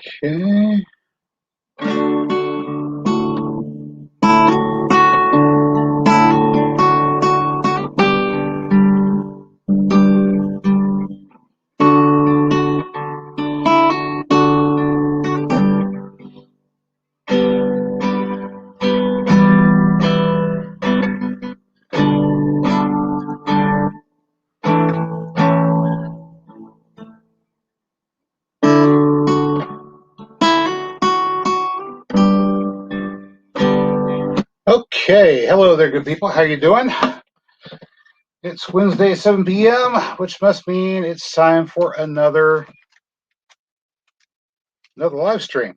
Okay. Okay, hello there, good people. How you doing? It's Wednesday, 7 p.m., which must mean it's time for another live stream.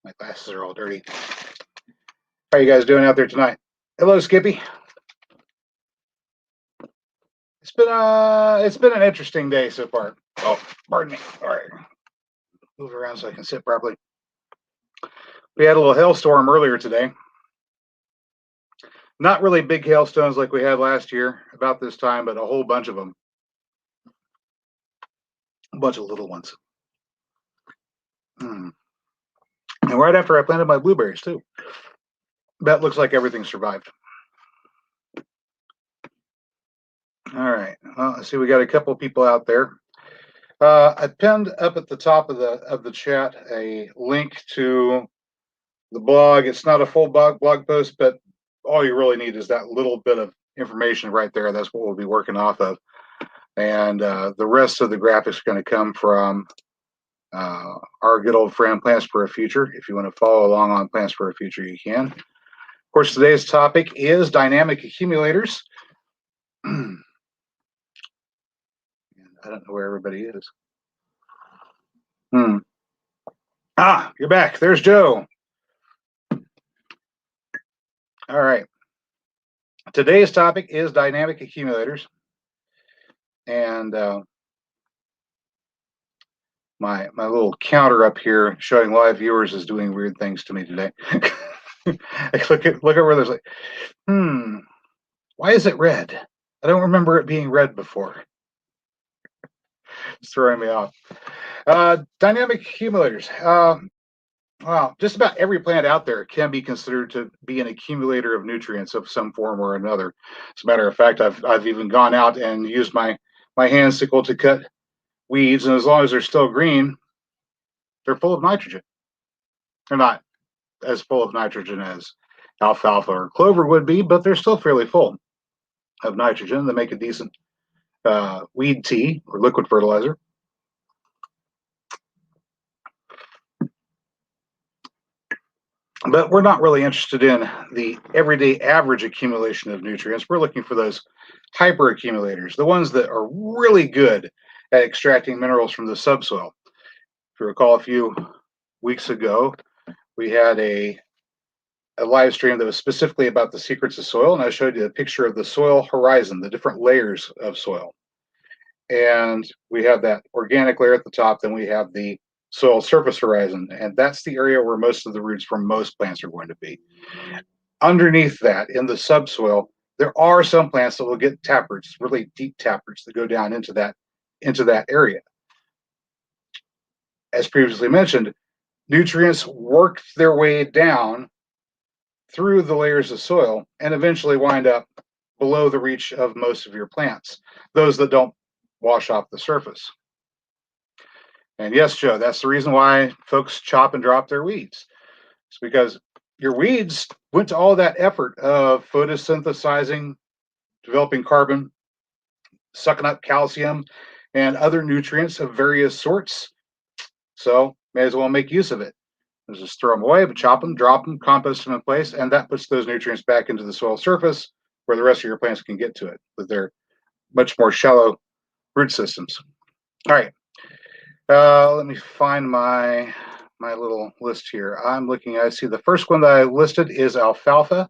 My glasses are all dirty. How you guys doing out there tonight? Hello, Skippy. It's been an interesting day so far. Oh, pardon me. All right, move around so I can sit properly. We had a little hailstorm earlier today. Not really big hailstones like we had last year about this time, but a whole bunch of them. A bunch of little ones. And right after I planted my blueberries too. That looks like everything survived. All right. Well, I see we got a couple of people out there. I pinned up at the top of the chat a link to the blog. It's not a full blog post, but all you really need is that little bit of information right there. That's what we'll be working off of. And the rest of the graphics are going to come from our good old friend Plants for a Future. If you want to follow along on Plants for a Future, you can. Of course, today's topic is dynamic accumulators. I don't know where everybody is. Ah, you're back. There's Joe. All right. Today's topic is dynamic accumulators. And my little counter up here showing live viewers is doing weird things to me today. look at where there's like, why is it red? I don't remember it being red before. It's throwing me off. Dynamic accumulators. Well, just about every plant out there can be considered to be an accumulator of nutrients of some form or another. As a matter of fact, I've even gone out and used my hand sickle to cut weeds, and as long as they're still green, they're full of nitrogen. They're not as full of nitrogen as alfalfa or clover would be, but they're still fairly full of nitrogen. They make a decent weed tea or liquid fertilizer. But we're not really interested in the everyday average accumulation of nutrients. We're looking for those hyper accumulators, the ones that are really good at extracting minerals from the subsoil. If you recall, a few weeks ago, we had a live stream that was specifically about the secrets of soil, and I showed you a picture of the soil horizon, the different layers of soil. And we have that organic layer at the top, then we have the soil surface horizon, and that's the area where most of the roots from most plants are going to be. Underneath that, in the subsoil, there are some plants that will get taproots, really deep taproots that go down into that area. As previously mentioned, nutrients work their way down through the layers of soil and eventually wind up below the reach of most of your plants, those that don't wash off the surface. And yes, Joe, that's the reason why folks chop and drop their weeds. It's because your weeds went to all that effort of photosynthesizing, developing carbon, sucking up calcium and other nutrients of various sorts. So may as well make use of it. Just throw them away, but chop them, drop them, compost them in place, and that puts those nutrients back into the soil surface where the rest of your plants can get to it with their much more shallow root systems. All right. Let me find my little list here. I see the first one that I listed is alfalfa,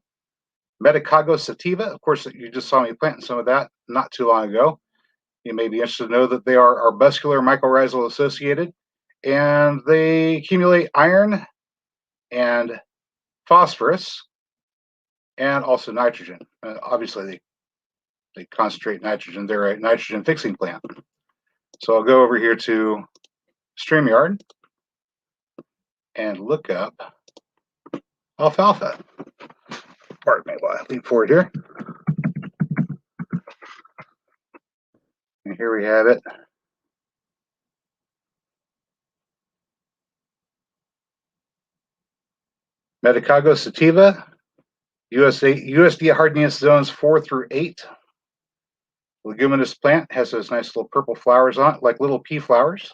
Medicago sativa. Of course, you just saw me planting some of that not too long ago. You may be interested to know that they are arbuscular mycorrhizal associated, and they accumulate iron and phosphorus and also nitrogen. Obviously, they concentrate nitrogen. They're a nitrogen fixing plant. So I'll go over here to StreamYard and look up alfalfa. Pardon me while I lean forward here. And here we have it. Medicago sativa, USDA hardiness zones 4 through 8. Leguminous plant has those nice little purple flowers on it, like little pea flowers.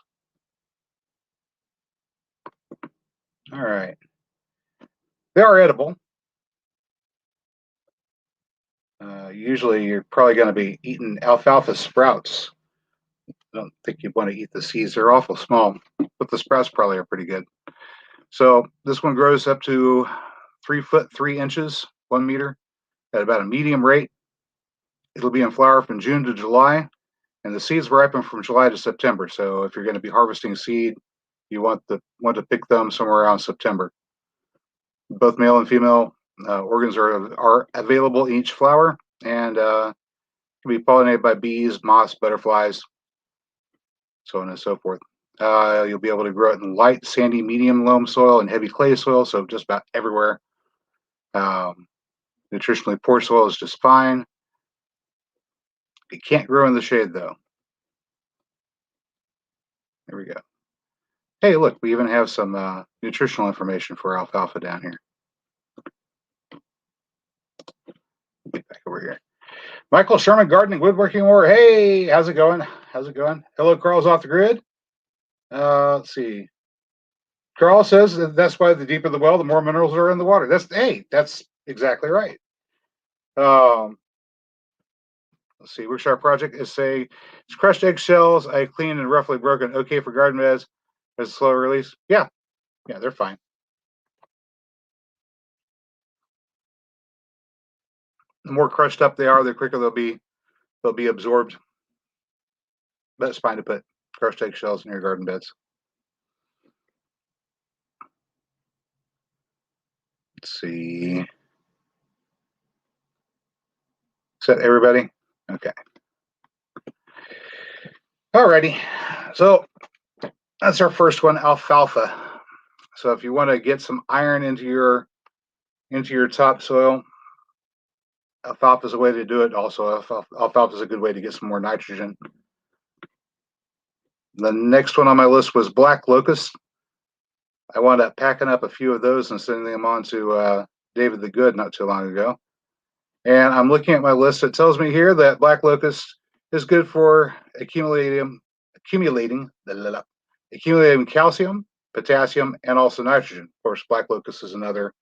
All right. They are edible. Usually you're probably going to be eating alfalfa sprouts. I don't think you'd want to eat the seeds. They're awful small, but the sprouts probably are pretty good. So this one grows up to 3 foot 3 inches, 1 meter, at about a medium rate. It'll be in flower from June to July, and the seeds ripen from July to September. So if you're going to be harvesting seed, you want to pick them somewhere around September. Both male and female organs are available in each flower, and can be pollinated by bees, moths, butterflies, so on and so forth. You'll be able to grow it in light, sandy, medium loam soil and heavy clay soil, so just about everywhere. Nutritionally poor soil is just fine. It can't grow in the shade, though. There we go. Hey, look, we even have some nutritional information for alfalfa down here. Get back over here. Michael Sherman, Gardening, Woodworking War. Hey, how's it going? How's it going? Hello, Carl's off the grid. Let's see. Carl says that's why the deeper the well, the more minerals are in the water. That's exactly right. Let's see. Which our project is say it's crushed eggshells. I clean and roughly broken. Okay for garden beds. As a slow release. Yeah, they're fine. The more crushed up they are, the quicker they'll be absorbed. But it's fine to put crushed eggshells in your garden beds. Let's see. Is that everybody? Okay. Alrighty. So that's our first one, alfalfa. So if you want to get some iron into your topsoil, alfalfa is a way to do it. Also, alfalfa is a good way to get some more nitrogen. The next one on my list was black locust. I wound up packing up a few of those and sending them on to David the Good not too long ago. And I'm looking at my list. It tells me here that black locust is good for accumulating calcium, potassium, and also nitrogen. Of course, black locust is another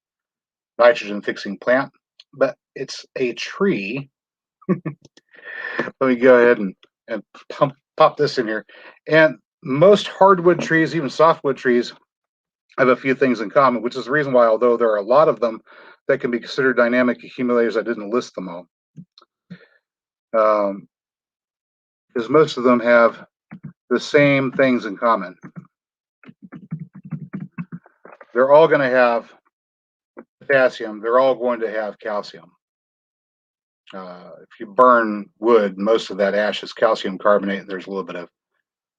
nitrogen-fixing plant, but it's a tree. Let me go ahead and pop this in here. And most hardwood trees, even softwood trees, have a few things in common, which is the reason why, although there are a lot of them that can be considered dynamic accumulators, I didn't list them all. Because most of them have the same things in common. They're all going to have potassium. They're all going to have calcium. If you burn wood, most of that ash is calcium carbonate, and there's a little bit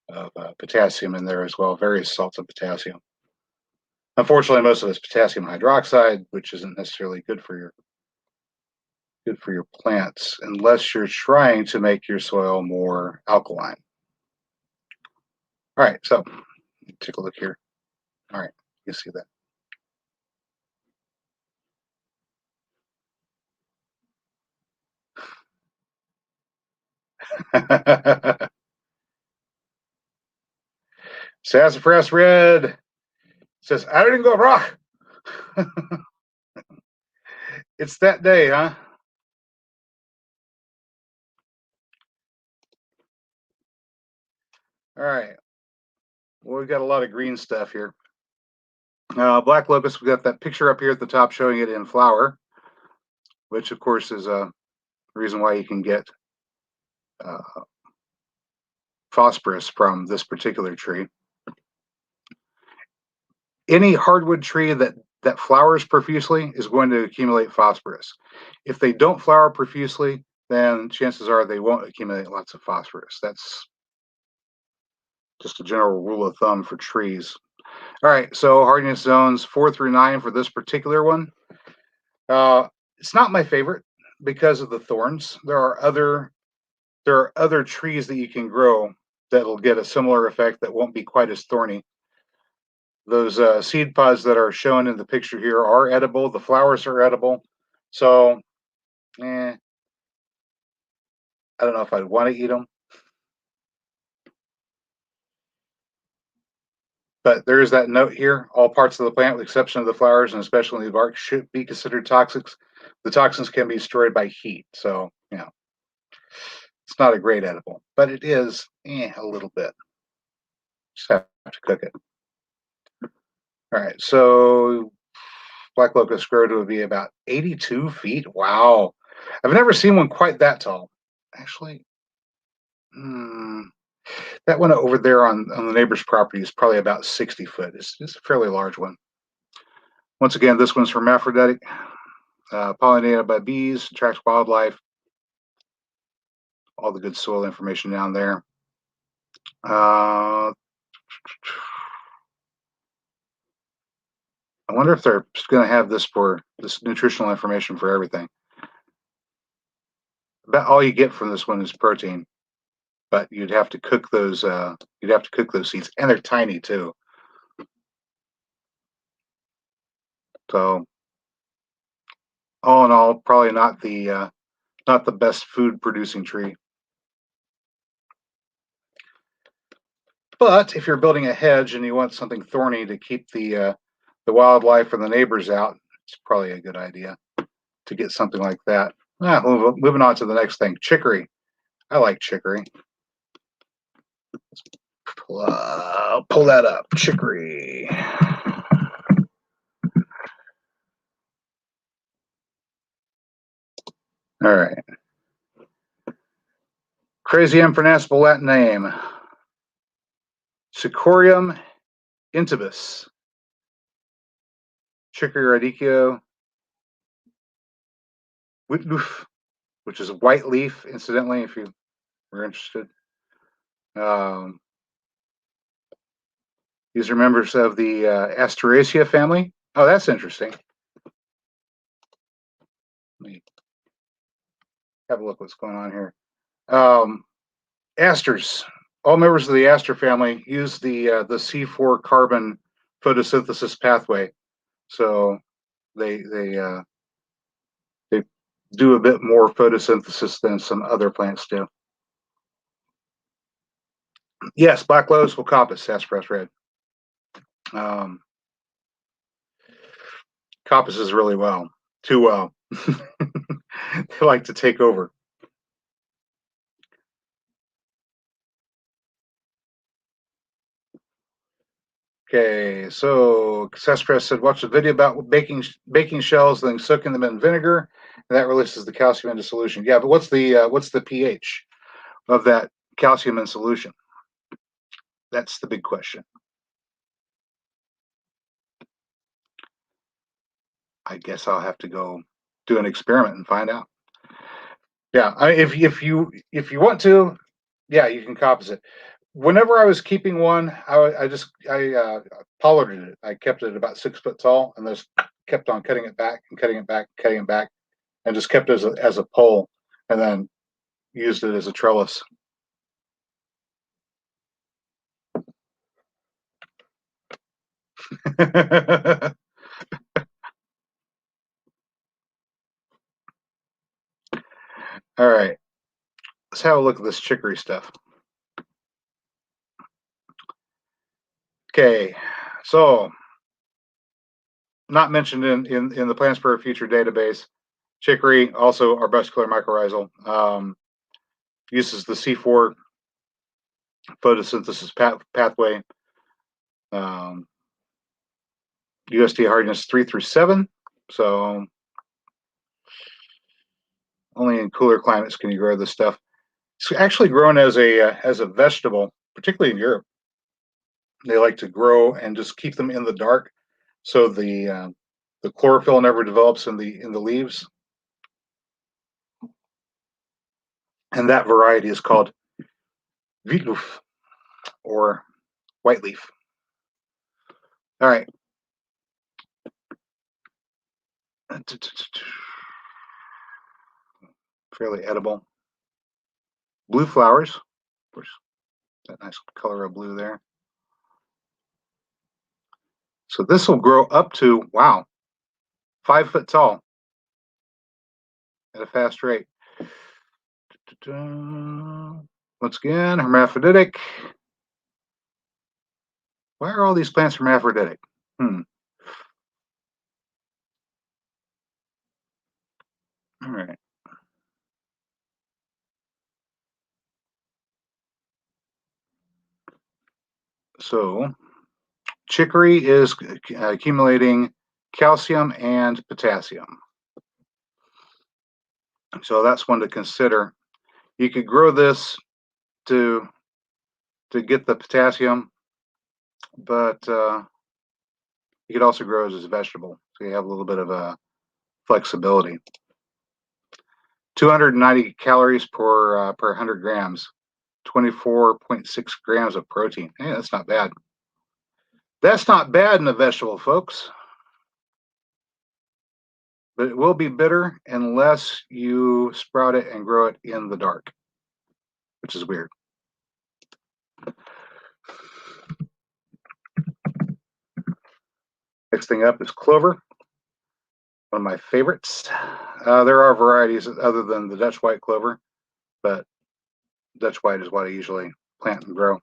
of potassium in there as well, various salts of potassium. Unfortunately, most of it's potassium hydroxide, which isn't necessarily good for your plants unless you're trying to make your soil more alkaline. All right, so take a look here. All right, you see that. Sassafras Red says, I didn't go raw. It's that day, huh? All right. Well, we've got a lot of green stuff here. Black locust, we got that picture up here at the top showing it in flower, which of course is a reason why you can get phosphorus from this particular tree. Any hardwood tree that flowers profusely is going to accumulate phosphorus. If they don't flower profusely, then chances are they won't accumulate lots of phosphorus. Just a general rule of thumb for trees. All right, so hardiness zones 4 through 9 for this particular one. It's not my favorite because of the thorns. There are other trees that you can grow that'll get a similar effect that won't be quite as thorny. Those seed pods that are shown in the picture here are edible. The flowers are edible. So, I don't know if I'd want to eat them. But there is that note here. All parts of the plant, with the exception of the flowers and especially the bark, should be considered toxic. The toxins can be destroyed by heat. So, it's not a great edible, but it is a little bit. Just have to cook it. All right, so black locust scrotum would be about 82 feet. Wow. I've never seen one quite that tall. Actually, that one over there on the neighbor's property is probably about 60 foot. It's a fairly large one. Once again, this one's hermaphroditic, pollinated by bees, attracts wildlife. All the good soil information down there. I wonder if they're going to have this nutritional information for everything. About all you get from this one is protein, but you'd have to cook those. You'd have to cook those seeds, and they're tiny too. So, all in all, probably not the best food producing tree. But if you're building a hedge and you want something thorny to keep the wildlife or the neighbors out, it's probably a good idea to get something like that. Moving on to the next thing, chicory. I like chicory. Let's pull that up. Chicory. All right. Crazy unpronounceable Latin name. Cicorium intybus. Chicory radicchio. Which is a white leaf, incidentally, if you were interested. These are members of the Asteraceae family. Oh, that's interesting. Let me have a look what's going on here. Asters. All members of the aster family use the C4 carbon photosynthesis pathway. So they do a bit more photosynthesis than some other plants do. Yes, black lotus will coppice sassafras red. Coppices really well, too well. They like to take over. Okay, so sassafras said, watch a video about baking shells, then soaking them in vinegar, and that releases the calcium into solution. Yeah, but what's the pH of that calcium in solution? That's the big question. I guess I'll have to go do an experiment and find out. Yeah, if you want to, yeah, you can coppice it. Whenever I was keeping one, I pollarded it. I kept it about 6 foot tall, and just kept on cutting it back and cutting it back, cutting it back, and just kept it as a pole, and then used it as a trellis. All right, let's have a look at this chicory stuff. Okay, so not mentioned in the Plants for a Future database, chicory, also arbuscular mycorrhizal, uses the C4 photosynthesis pathway. USDA hardness 3 through 7, so only in cooler climates can you grow this stuff. It's actually grown as a vegetable, particularly in Europe. They like to grow and just keep them in the dark, so the chlorophyll never develops in the leaves. And that variety is called Wietluf or white leaf. All right. Fairly edible. Blue flowers, of course, that nice color of blue there. So this will grow up to, wow, 5 foot tall at a fast rate. Once again, hermaphroditic. Why are all these plants hermaphroditic? All right. So chicory is accumulating calcium and potassium. So that's one to consider. You could grow this to get the potassium, but you could also grow it as a vegetable. So you have a little bit of a flexibility. 290 calories per 100 grams, 24.6 grams of protein. Hey, that's not bad. That's not bad in a vegetable, folks. But it will be bitter unless you sprout it and grow it in the dark, which is weird. Next thing up is clover, one of my favorites. There are varieties other than the Dutch white clover, but Dutch white is what I usually plant and grow.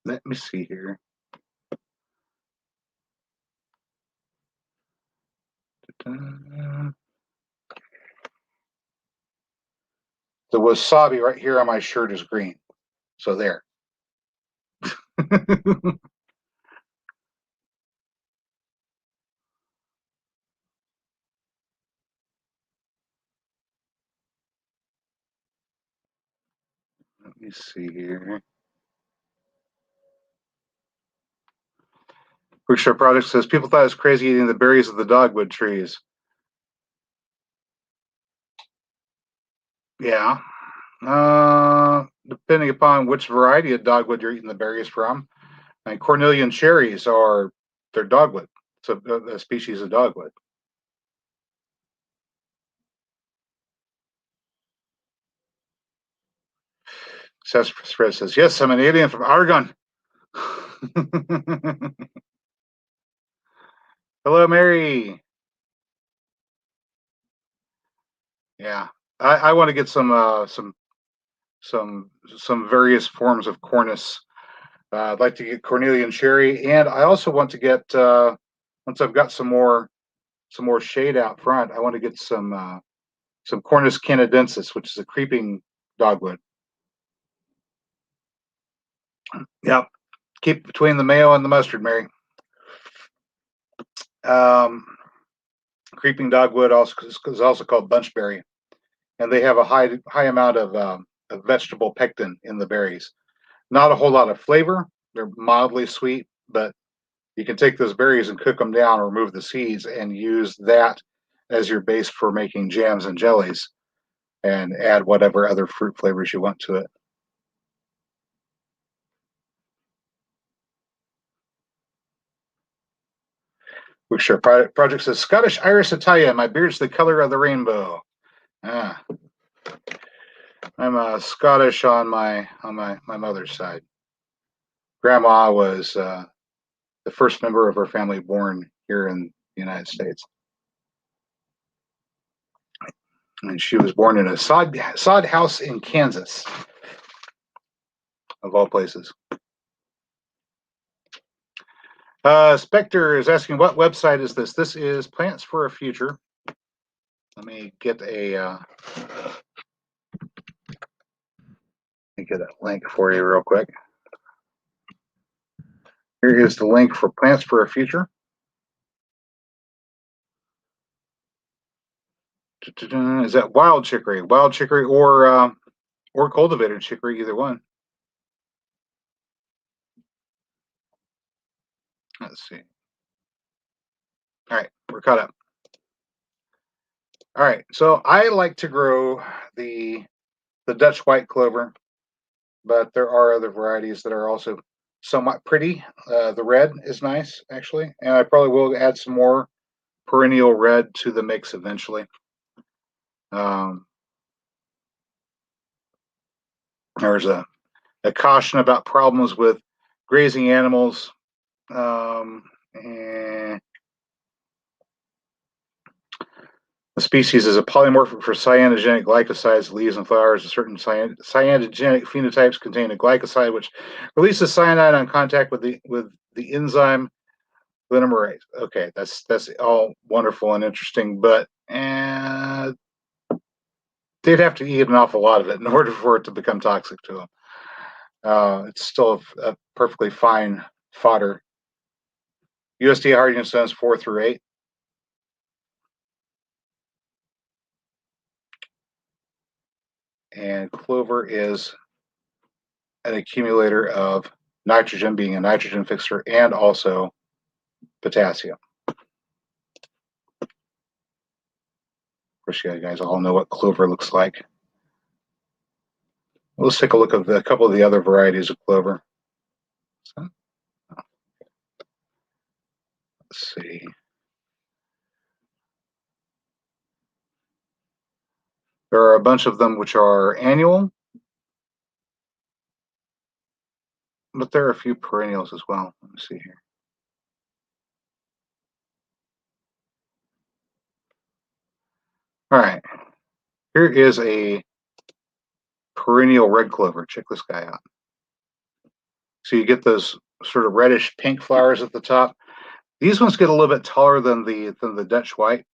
Let me see here. The wasabi right here on my shirt is green. So there. Let me see here. Berkshire Project says people thought it was crazy eating the berries of the dogwood trees. Yeah. Depending upon which variety of dogwood you're eating the berries from. And cornelian cherries they're dogwood. So a species of dogwood. Spread says, yes, I'm an alien from Argon. Hello, Mary. Yeah, I want to get some various forms of cornus. I'd like to get cornelian cherry, and I also want to get once I've got some more shade out front, I want to get some cornus canadensis, which is a creeping dogwood. Yep, keep between the mayo and the mustard, Mary. Creeping dogwood is also called bunchberry, and they have a high amount of vegetable pectin in the berries. Not a whole lot of flavor. They're mildly sweet, but you can take those berries and cook them down, remove the seeds, and use that as your base for making jams and jellies, and add whatever other fruit flavors you want to it. Wickshire Project says Scottish Iris Italia. My beard's the color of the rainbow. Ah, I'm Scottish on my mother's side. Grandma was the first member of her family born here in the United States, and she was born in a sod house in Kansas, of all places. Spectre is asking, what website is this? This is Plants for a Future. Let me get a link for you real quick. Here is the link for Plants for a Future. Is that wild chicory? Wild chicory or cultivated chicory, either one. Let's see. All right, we're caught up. All right, so I like to grow the Dutch white clover but there are other varieties that are also somewhat pretty. The red is nice, actually, and I probably will add some more perennial red to the mix eventually. Um, there's a caution about problems with grazing animals. And the species is a polymorphic for cyanogenic glycosides, leaves and flowers. Certain cyanogenic phenotypes contain a glycoside which releases cyanide on contact with the enzyme glutamerase. Okay, that's all wonderful and interesting, but they'd have to eat an awful lot of it in order for it to become toxic to them. It's still a perfectly fine fodder. USDA hardiness zones 4 through 8. And clover is an accumulator of nitrogen, being a nitrogen fixer, and also potassium. Of course, you guys all know what clover looks like. Let's take a look at a couple of the other varieties of clover. So, let's see. There are a bunch of them which are annual, but there are a few perennials as well. Let me see here. All right. Here is a perennial red clover. Check this guy out. So you get those sort of reddish pink flowers at the top. These ones get a little bit taller than the Dutch white.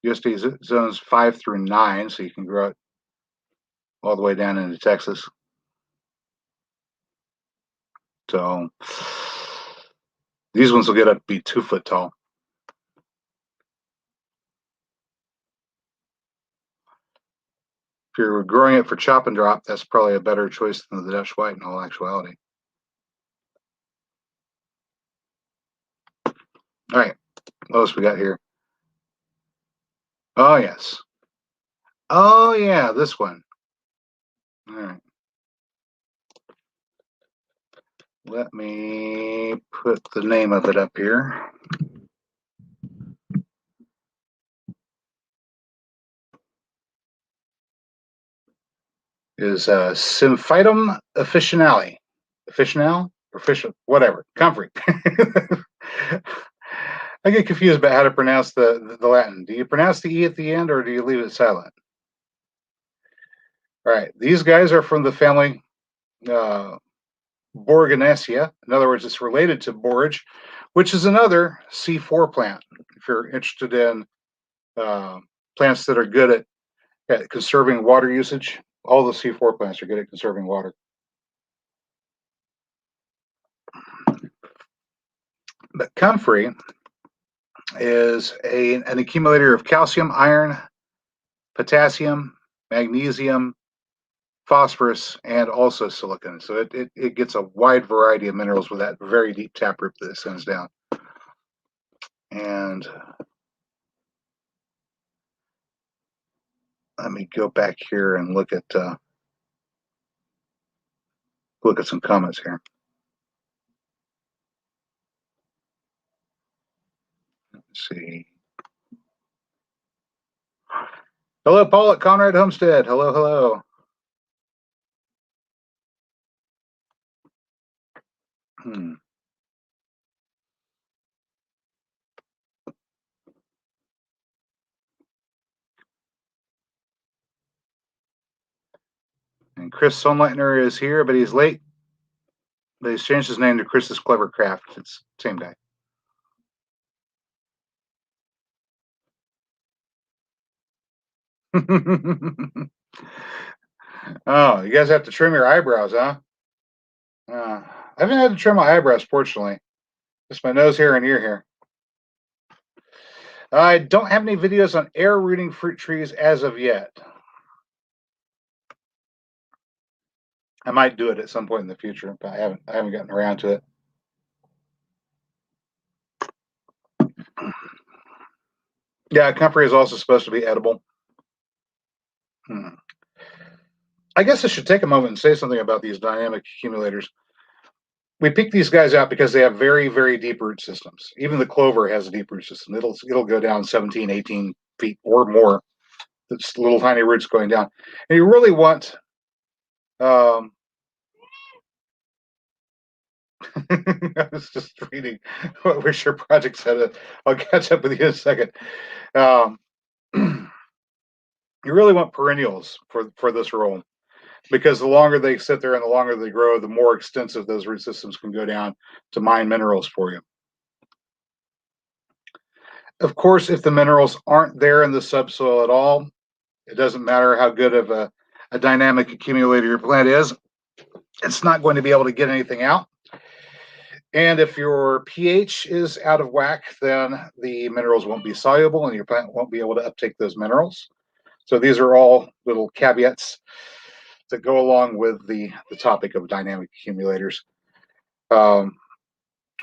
USD zones 5 through 9, so you can grow it all the way down into Texas. So these ones will get up to be 2 foot tall. If you're growing it for chop and drop, that's probably a better choice than the Dutch white in all actuality. All right, what else we got here? Oh, yes. Oh, yeah, this one. All right. Let me put the name of it up here. Is Symphytum officinale. Officinale? Official, whatever. Comfrey. I get confused about how to pronounce the Latin. Do you pronounce the E at the end or do you leave it silent? All right. These guys are from the family Borgonaceae. In other words, it's related to borage, which is another C4 plant. If you're interested in plants that are good at conserving water usage, all the C4 plants are good at conserving water. But comfrey is an accumulator of calcium, iron, potassium, magnesium, phosphorus, and also silicon. So it gets a wide variety of minerals with that very deep taproot that it sends down. And let me go back here and look at some comments here. Let's see. Hello, Paul at Conrad Homestead. Hello, hello. And Chris Sonleitner is here, but he's late. But he's changed his name to Chris's Clever Craft. It's the same guy. Oh, you guys have to trim your eyebrows, huh? I haven't had to trim my eyebrows, fortunately. Just my nose hair and ear hair. I don't have any videos on air rooting fruit trees as of yet. I might do it at some point in the future, but I haven't gotten around to it. Yeah, comfrey is also supposed to be edible. I guess I should take a moment and say something about these dynamic accumulators. We pick these guys out because they have very, very deep root systems. Even the clover has a deep root system. It'll go down 17, 18 feet or more. It's little tiny roots going down. And you really want I was just reading what Wish Your Project said. I'll catch up with you in a second. Um, you really want perennials for this role, because the longer they sit there and the longer they grow, the more extensive those root systems can go down to mine minerals for you. Of course, if the minerals aren't there in the subsoil at all, it doesn't matter how good of a dynamic accumulator your plant is, it's not going to be able to get anything out. And if your pH is out of whack, then the minerals won't be soluble and your plant won't be able to uptake those minerals. So these are all little caveats that go along with the topic of dynamic accumulators.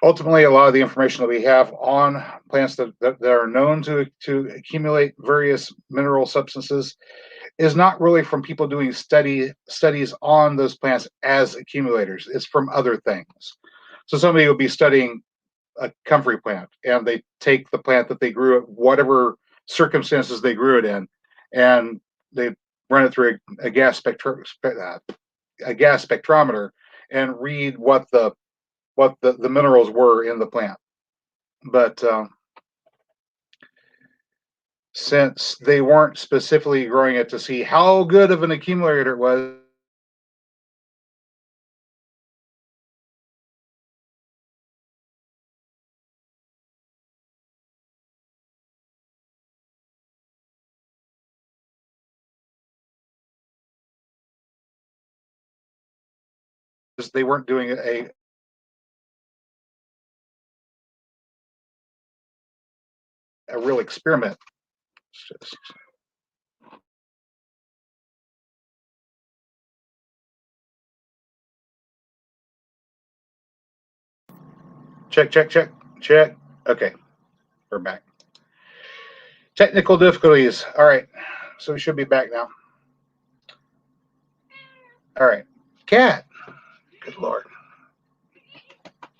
Ultimately, a lot of the information that we have on plants that are known to accumulate various mineral substances is not really from people doing studies on those plants as accumulators. It's from other things. So somebody will be studying a comfrey plant, and they take the plant that they grew at whatever circumstances they grew it in, and they run it through a gas spectrometer and read what the minerals were in the plant. But since they weren't specifically growing it to see how good of an accumulator it was, they weren't doing a real experiment. Check, check, check, check. Okay, we're back. Technical difficulties. All right, so we should be back now. All right, cat. Good lord.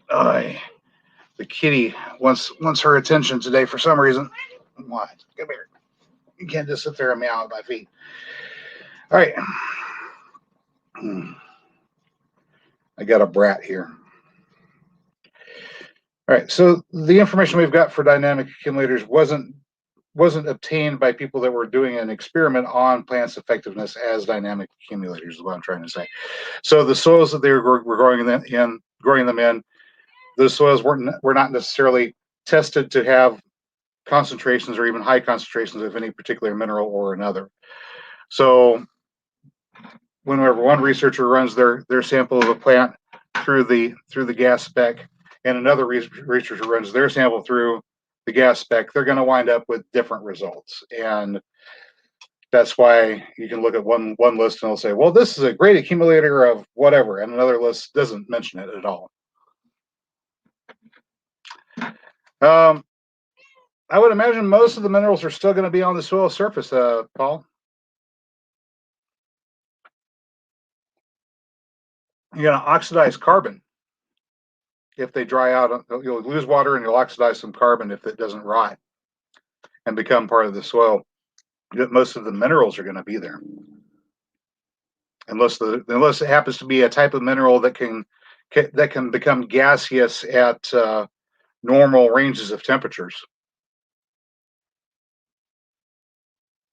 The kitty wants her attention today for some reason. Why? Come here. You can't just sit there and meow at my feet. All right. I got a brat here. All right. So the information we've got for dynamic accumulators wasn't obtained by people that were doing an experiment on plants' effectiveness as dynamic accumulators, is what I'm trying to say. So the soils that they were growing them in, those soils were not necessarily tested to have concentrations or even high concentrations of any particular mineral or another. So whenever one researcher runs their sample of a plant through the gas spec, and another researcher runs their sample through the gas spec, they're going to wind up with different results. And that's why you can look at one list and they'll say, well, this is a great accumulator of whatever, and another list doesn't mention it at all. I would imagine most of the minerals are still going to be on the soil surface, Paul. You're going to oxidize carbon if they dry out. You'll lose water and you'll oxidize some carbon if it doesn't rot and become part of the soil. Most of the minerals are going to be there, unless it happens to be a type of mineral that can become gaseous at normal ranges of temperatures.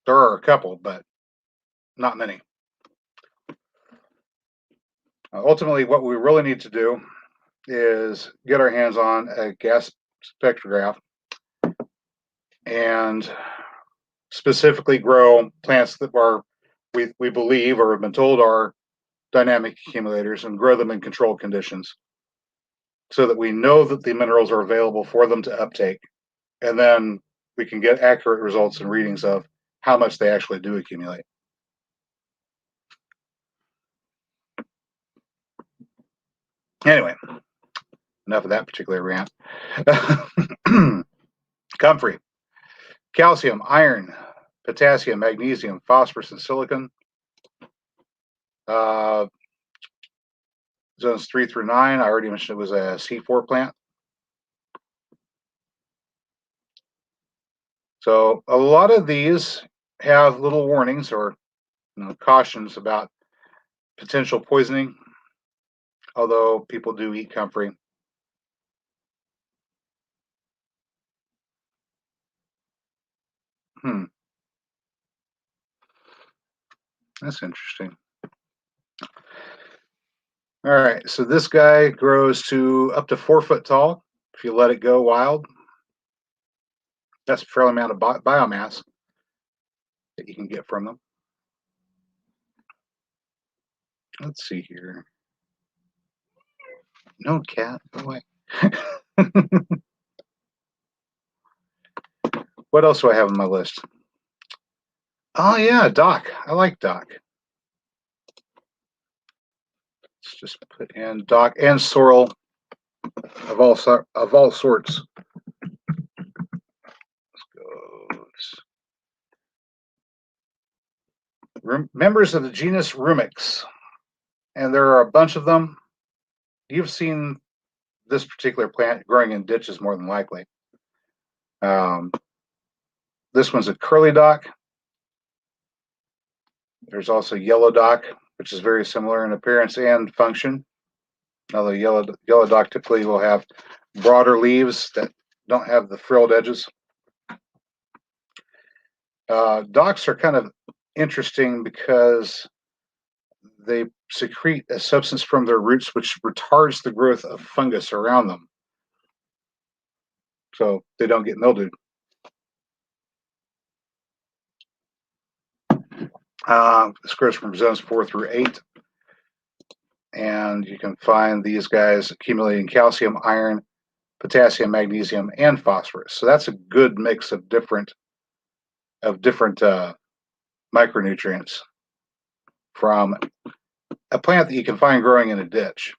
There are a couple, but not many. Ultimately, what we really need to do is get our hands on a gas spectrograph and specifically grow plants that we believe or have been told are dynamic accumulators, and grow them in controlled conditions so that we know that the minerals are available for them to uptake, and then we can get accurate results and readings of how much they actually do accumulate. Anyway, enough of that particular rant. Comfrey, calcium, iron, potassium, magnesium, phosphorus, and silicon. Zones 3 through 9, I already mentioned it was a C4 plant. So a lot of these have little warnings or cautions about potential poisoning, although people do eat comfrey. That's interesting. All right, so this guy grows to up to 4 foot tall if you let it go wild. That's a fair amount of biomass that you can get from them. Let's see here. No cat, no way. What else do I have on my list? Oh yeah, dock. I like dock. Let's just put in dock and sorrel of all sorts. Members of the genus Rumix, and there are a bunch of them. You've seen this particular plant growing in ditches more than likely. This one's a curly dock. There's also yellow dock, which is very similar in appearance and function. Although yellow dock typically will have broader leaves that don't have the frilled edges. Docks are kind of interesting because they secrete a substance from their roots which retards the growth of fungus around them, so they don't get mildewed. This grows from zones 4 through 8, and you can find these guys accumulating calcium, iron, potassium, magnesium, and phosphorus. So that's a good mix of different micronutrients from a plant that you can find growing in a ditch.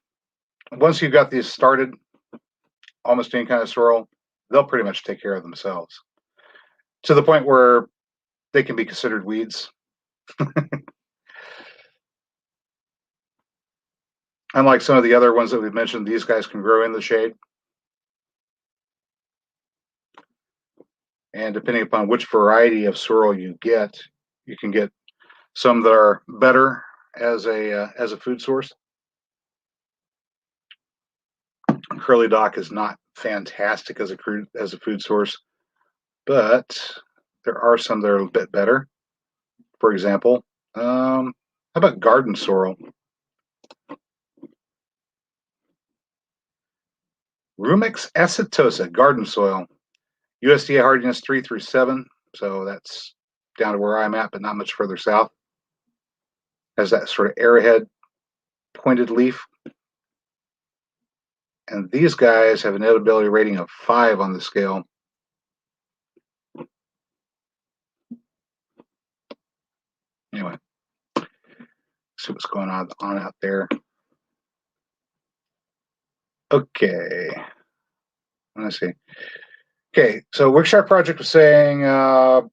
Once you've got these started, almost any kind of sorrel, they'll pretty much take care of themselves to the point where they can be considered weeds. Unlike some of the other ones that we've mentioned, these guys can grow in the shade. And depending upon which variety of sorrel you get, you can get some that are better as a food source. Curly dock is not fantastic as a food source, but there are some that are a bit better. For example, how about garden sorrel? Rumix acetosa, garden soil. USDA hardiness 3 through 7, so that's down to where I'm at, but not much further south. Has that sort of arrowhead pointed leaf. And these guys have an edibility rating of 5 on the scale. Anyway, see what's going on out there. Okay, let's see. Okay, so Wickshire Project was saying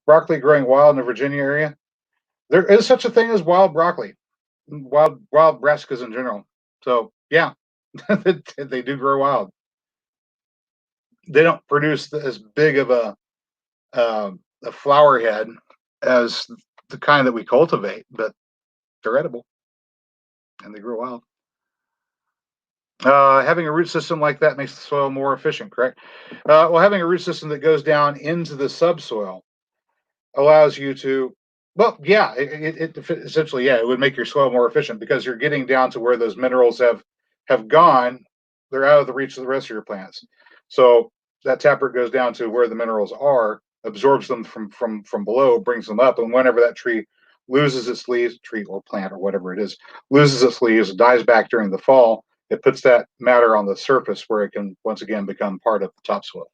broccoli growing wild in the Virginia area. There is such a thing as wild broccoli, wild brassicas in general. So yeah, they do grow wild. They don't produce as big of a flower head as the kind that we cultivate, but they're edible and they grow wild. Having a root system like that makes the soil more efficient, correct? Well, having a root system that goes down into the subsoil allows you to, well, yeah, it essentially, yeah, it would make your soil more efficient because you're getting down to where those minerals have gone. They're out of the reach of the rest of your plants. So that taproot goes down to where the minerals are, absorbs them from below, brings them up, and whenever that tree loses its leaves, tree or plant or whatever it is, loses its leaves, dies back during the fall, it puts that matter on the surface where it can once again become part of the topsoil.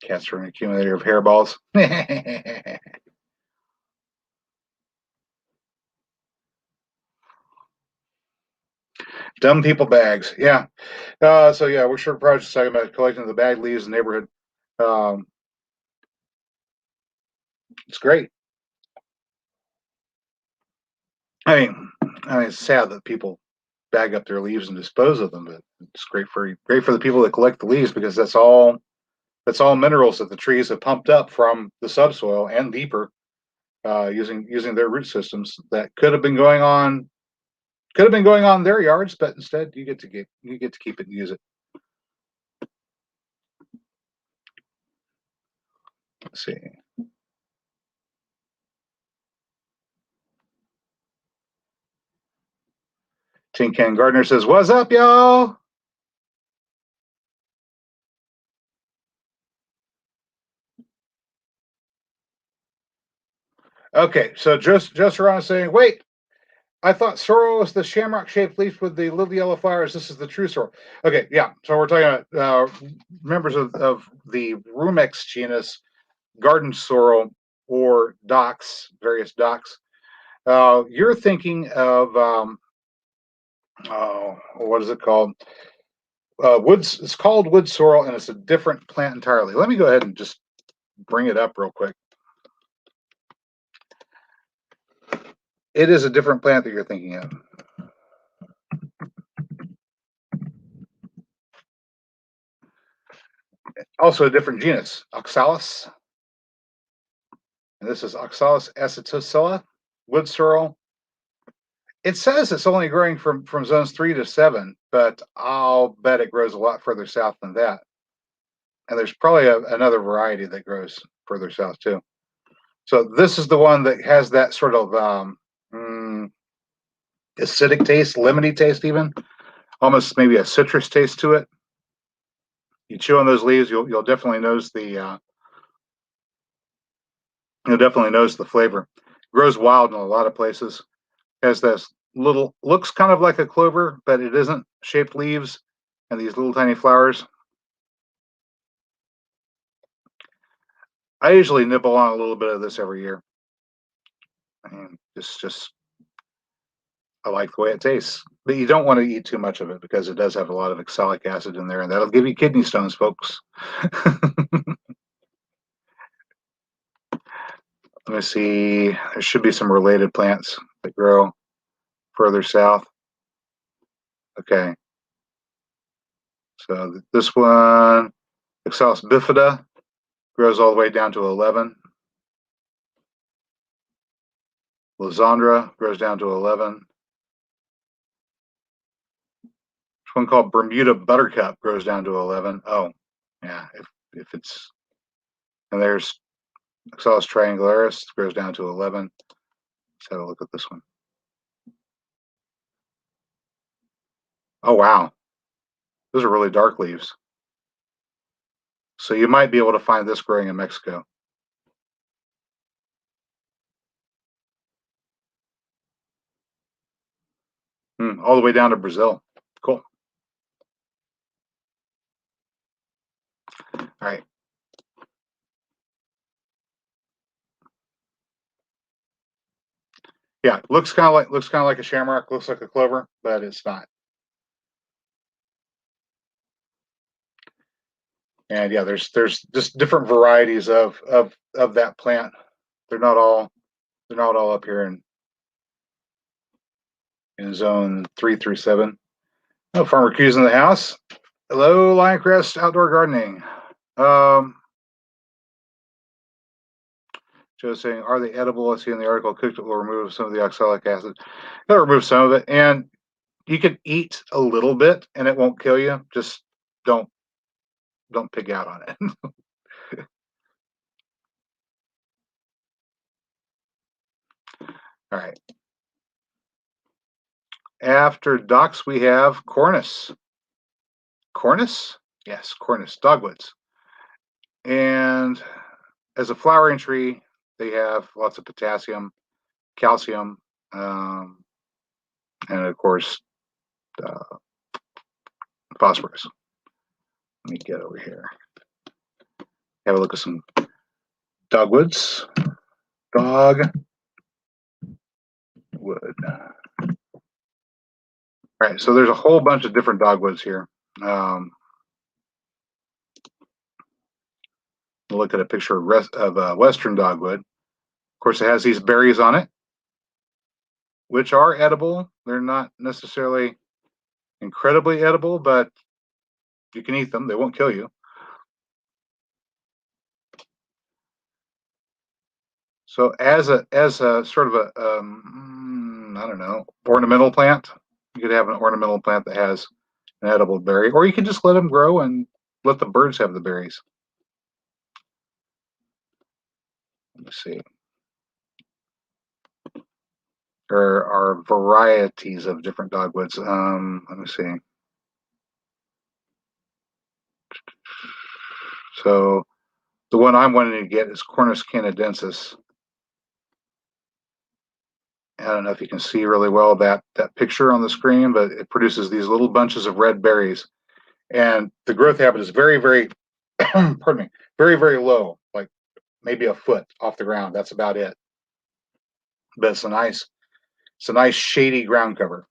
Cats are an accumulator of hairballs. Dumb people bags. Yeah. So yeah, we're sure projects talking about collecting the bag leaves in the neighborhood. Um, it's great. I mean, it's sad that people bag up their leaves and dispose of them, but it's great for the people that collect the leaves because that's all minerals that the trees have pumped up from the subsoil and deeper using their root systems that could have been going on in their yards, but instead you get to keep it and use it. Let's see. Tin Can Gardener says, "What's up, y'all?" Okay, so just around saying, wait, I thought sorrel was the shamrock shaped leaf with the little yellow flowers. This is the true sorrel. Okay, yeah. So we're talking about members of the Rumex genus, garden sorrel, or docks, various docks. You're thinking of oh, what is it called? Woods. It's called wood sorrel, and it's a different plant entirely. Let me go ahead and just bring it up real quick. It is a different plant that you're thinking of. Also a different genus, oxalis. And this is oxalis acetosila, wood sorrel. It says it's only growing from zones 3 to 7, but I'll bet it grows a lot further south than that. And there's probably another variety that grows further south too. So this is the one that has that sort of acidic taste, lemony taste, even almost maybe a citrus taste to it. You chew on those leaves, you'll definitely notice the flavor. Grows wild in a lot of places. Has this little looks kind of like a clover, but it isn't. Shaped leaves and these little tiny flowers. I usually nibble on a little bit of this every year. I mean, it's just I like the way it tastes. But you don't want to eat too much of it because it does have a lot of oxalic acid in there, and that'll give you kidney stones, folks. Let me see. There should be some related plants that grow further south. Okay. So this one, Oxalis bifida, grows all the way down to 11. Lysandra grows down to 11. This one called Bermuda buttercup grows down to 11. Oh, yeah. If it's, and there's Oxalis triangularis grows down to 11. Let's have a look at this one. Oh, wow. Those are really dark leaves. So you might be able to find this growing in Mexico. All the way down to Brazil. Cool. All right. Yeah, looks kind of like a shamrock, looks like a clover, but it's not. And yeah, there's just different varieties of that plant. They're not all up here in zone 3 through 7. Oh, Farmer Q's in the house. Hello, Lioncrest Outdoor Gardening. Joe's saying, are they edible? I see in the article, cooked it will remove some of the oxalic acid. It'll remove some of it, and you can eat a little bit, and it won't kill you. Just don't pig out on it. All right. After docks, we have cornus. Cornus? Yes, cornus, dogwoods. And as a flowering tree, they have lots of potassium, calcium, and of course, phosphorus. Let me get over here. Have a look at some dogwoods. Dogwood. All right, so there's a whole bunch of different dogwoods here. Look at a picture of Western dogwood. Of course, it has these berries on it, which are edible. They're not necessarily incredibly edible, but you can eat them. They won't kill you. So as a sort of a I don't know, ornamental plant, you could have an ornamental plant that has an edible berry, or you can just let them grow and let the birds have the berries. Let me see. There are varieties of different dogwoods. Let me see. So the one I'm wanting to get is Cornus canadensis. I don't know if you can see really well that picture on the screen, but it produces these little bunches of red berries, and the growth habit is very, very, pardon me, very, very low, like maybe a foot off the ground. That's about it. But it's a nice shady ground cover.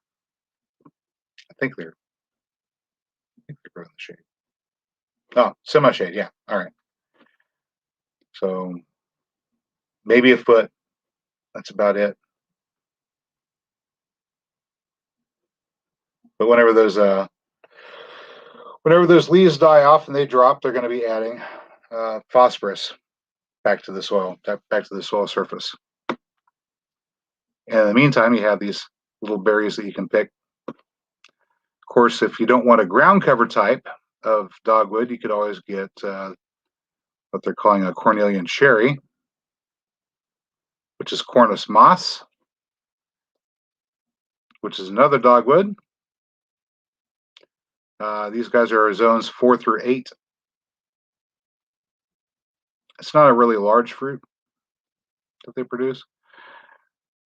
I think they're growing in the shade. Oh, semi-shade, yeah. All right. So maybe a foot. That's about it. But whenever those leaves die off and they drop, they're going to be adding phosphorus back to the soil, back to the soil surface. And in the meantime, you have these little berries that you can pick. Of course, if you don't want a ground cover type of dogwood, you could always get what they're calling a cornelian cherry, which is Cornus moss, which is another dogwood. These guys are zones 4 through 8. It's not a really large fruit that they produce.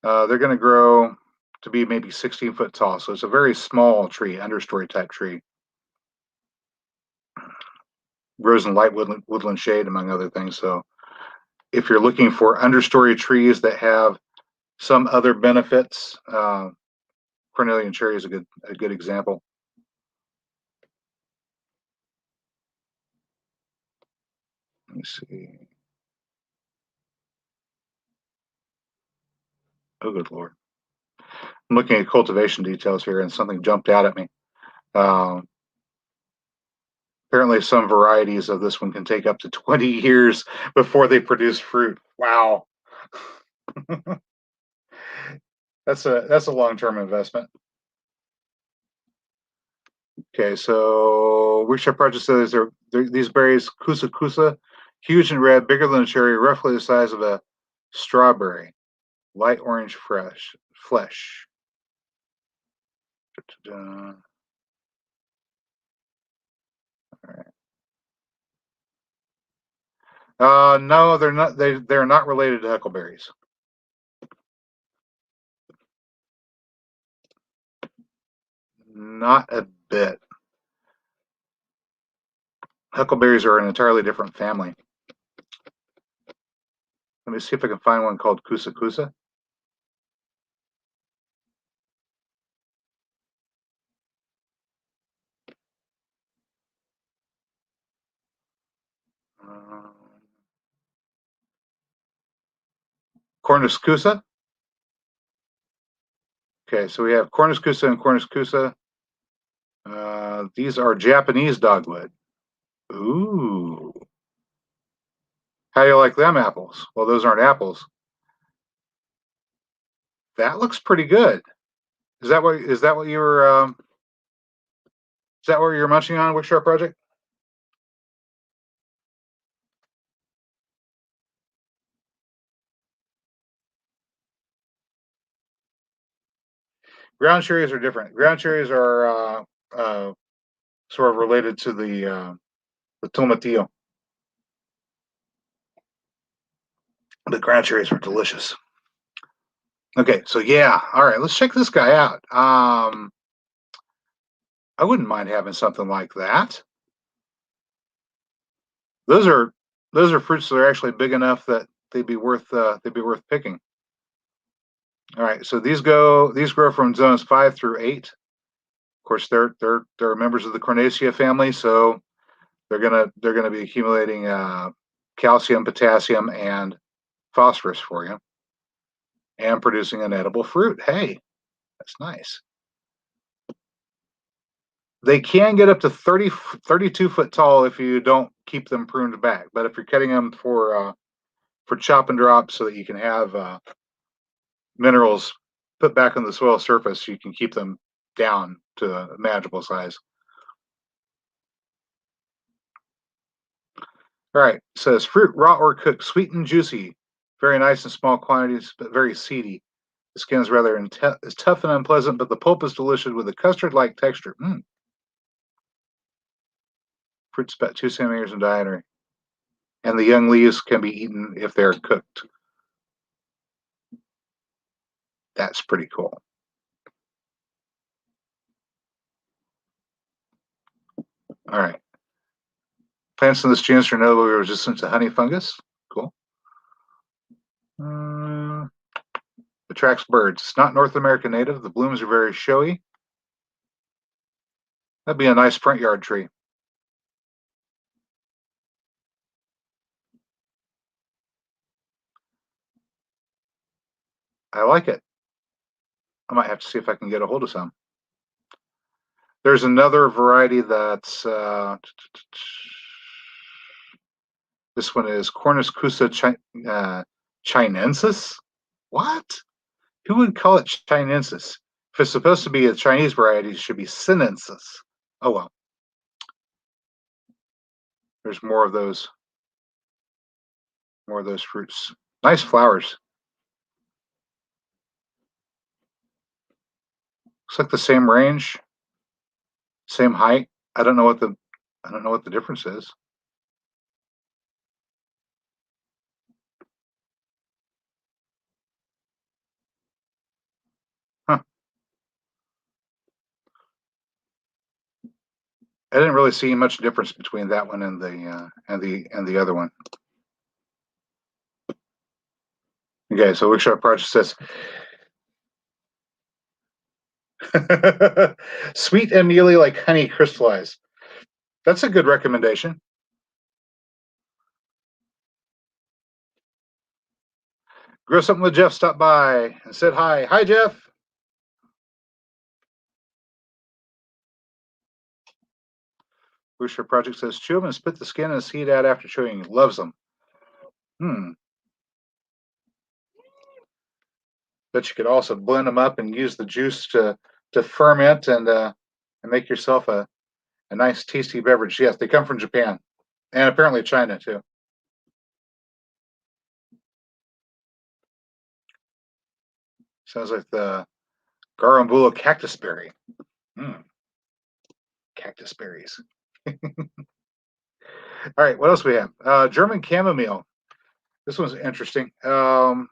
They're going to grow to be maybe 16 foot tall. So it's a very small tree, understory type tree. Grows in light woodland shade, among other things. So if you're looking for understory trees that have some other benefits, cornelian cherry is a good example. Let me see. Oh, good Lord. I'm looking at cultivation details here and something jumped out at me. Apparently some varieties of this one can take up to 20 years before they produce fruit. Wow. That's a long-term investment. Okay, so Workshop Project says these berries, kusa kusa, huge and red, bigger than a cherry, roughly the size of a strawberry, light orange flesh. All right. No, they're not. They're not related to huckleberries. Not a bit. Huckleberries are an entirely different family. Let me see if I can find one called kusa kusa. Cornus kusa. Okay, so we have Cornus kusa and Cornus kusa. These are Japanese dogwood. Ooh. How do you like them apples? Well, those aren't apples. That looks pretty good. Is that what you were is that what you're munching on, Wickshire Project? Ground cherries are different. Ground cherries are sort of related to the tomatillo. The ground cherries are delicious. Okay, so yeah, all right, let's check this guy out. I wouldn't mind having something like that. Those are fruits that are actually big enough that they'd be worth picking. All right, so these grow from zones 5 through 8. course, they're members of the Cornacea family, so they're gonna be accumulating calcium, potassium, and phosphorus for you, and producing an edible fruit. Hey, that's nice. They can get up to 32 foot tall if you don't keep them pruned back. But if you're cutting them for chop and drop so that you can have minerals put back on the soil surface, you can keep them down to a manageable size. All right, it says fruit raw or cooked, sweet and juicy, very nice in small quantities, but very seedy. The skin is rather is tough and unpleasant, but the pulp is delicious with a custard-like texture. Fruit's about 2 centimeters in diameter, and the young leaves can be eaten if they're cooked. That's pretty cool. All right. Plants in this genus are notably resistant to honey fungus. Cool. Attracts birds. It's not North American native. The blooms are very showy. That'd be a nice front yard tree. I like it. I might have to see if I can get a hold of some. There's another variety that's this one is Cornus chinensis. What? Who would call it chinensis? If it's supposed to be a Chinese variety, it should be sinensis. Oh well. There's more of those fruits. Nice flowers. Looks like the same range, same height. I don't know what the difference is. Huh. I didn't really see much difference between that one and the other one. Okay, so Workshop Project says sweet and mealy like honey crystallized. That's a good recommendation. Grow Something with Jeff stopped by and said hi. Hi, Jeff. Workshop Project says chew them and spit the skin and seed out after chewing. Loves them. But you could also blend them up and use the juice to ferment and make yourself a nice tasty beverage. Yes, they come from Japan and apparently China too. Sounds like the Garambula cactus berry. Cactus berries. All right, what else we have? German chamomile. This one's interesting. You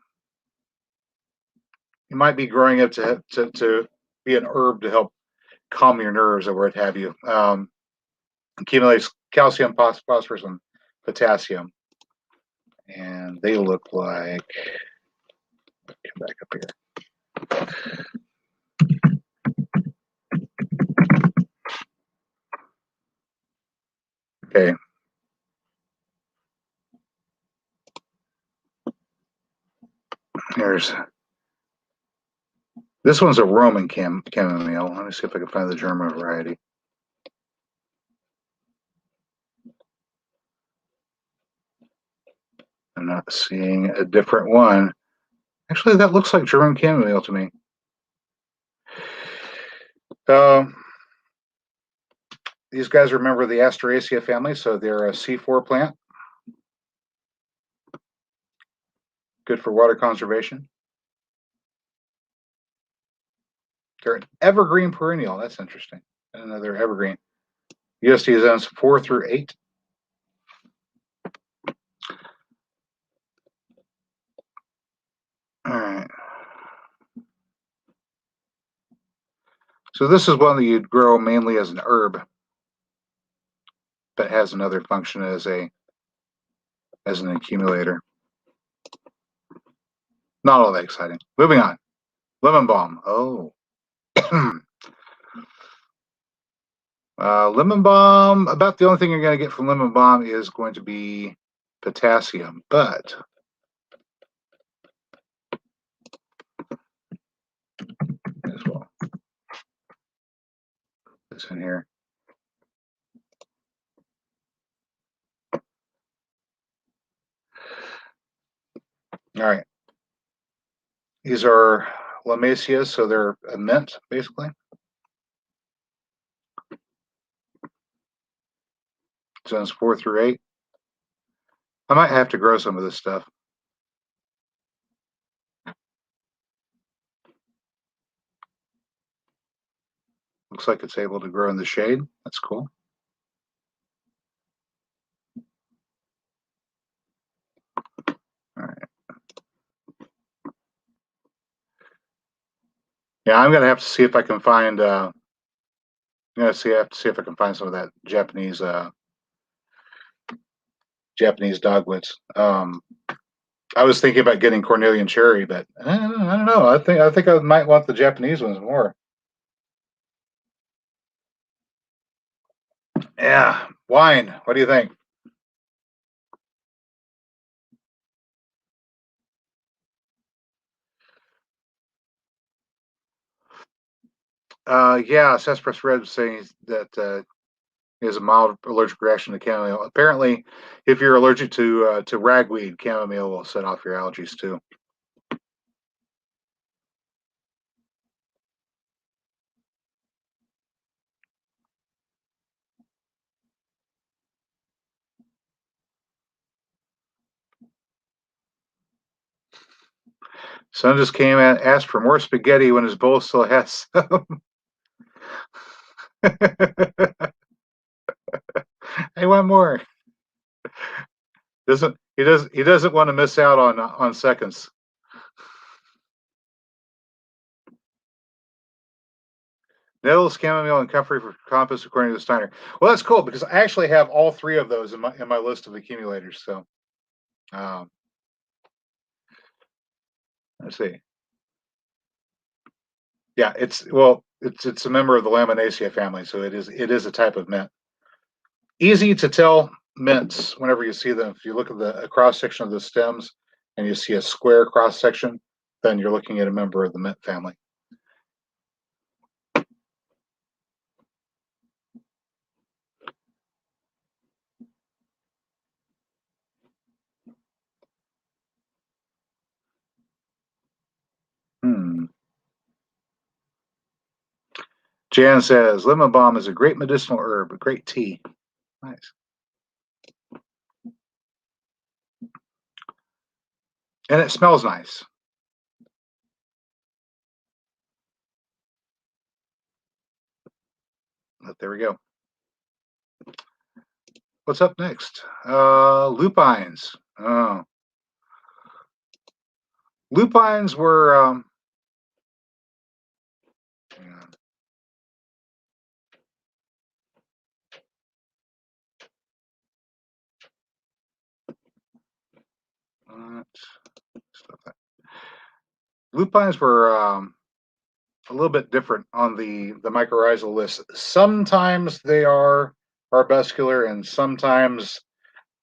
might be growing it to be an herb to help calm your nerves or what have you. Accumulates calcium, phosphorus, and potassium. And they look like, come back up here. Okay. This one's a Roman chamomile. Let me see if I can find the German variety. I'm not seeing a different one. Actually, that looks like German chamomile to me. These guys are a member of the Asteraceae family, so they're a C4 plant. Good for water conservation. They're an evergreen perennial. That's interesting. Another evergreen. USD zones 4 through 8. All right. So this is one that you'd grow mainly as an herb, but has another function as an accumulator. Not all that exciting. Moving on. Lemon balm. Oh. Lemon balm, about the only thing you're going to get from lemon balm is going to be potassium, but as well, this in here. All right. These are lomacias, so they're a mint, basically. Zones 4 through 8. I might have to grow some of this stuff. Looks like it's able to grow in the shade. That's cool. All right. Yeah, I'm gonna have to see if I can find. I'm gonna have to see if I can find some of that Japanese dogwoods. I was thinking about getting cornelian cherry, but I don't know. I think I might want the Japanese ones more. Yeah, wine. What do you think? Yeah, Cespedes Red saying that is a mild allergic reaction to chamomile. Apparently, if you're allergic to ragweed, chamomile will set off your allergies too. Son just came and asked for more spaghetti when his bowl still has some. I want more. He doesn't want to miss out on seconds. Nettles, chamomile, and comfrey for compost, according to Steiner. Well, that's cool because I actually have all three of those in my list of accumulators. So, um, let's see. Yeah, it's a member of the Laminaceae family, so it is a type of mint. Easy to tell mints whenever you see them. If you look at the cross section of the stems and you see a square cross section, then you're looking at a member of the mint family. Hmm. Jan says lemon balm is a great medicinal herb, a great tea. Nice. And it smells nice. But there we go. What's up next? Lupines. Oh. Lupines were lupines were a little bit different on the mycorrhizal list. Sometimes they are arbuscular, and sometimes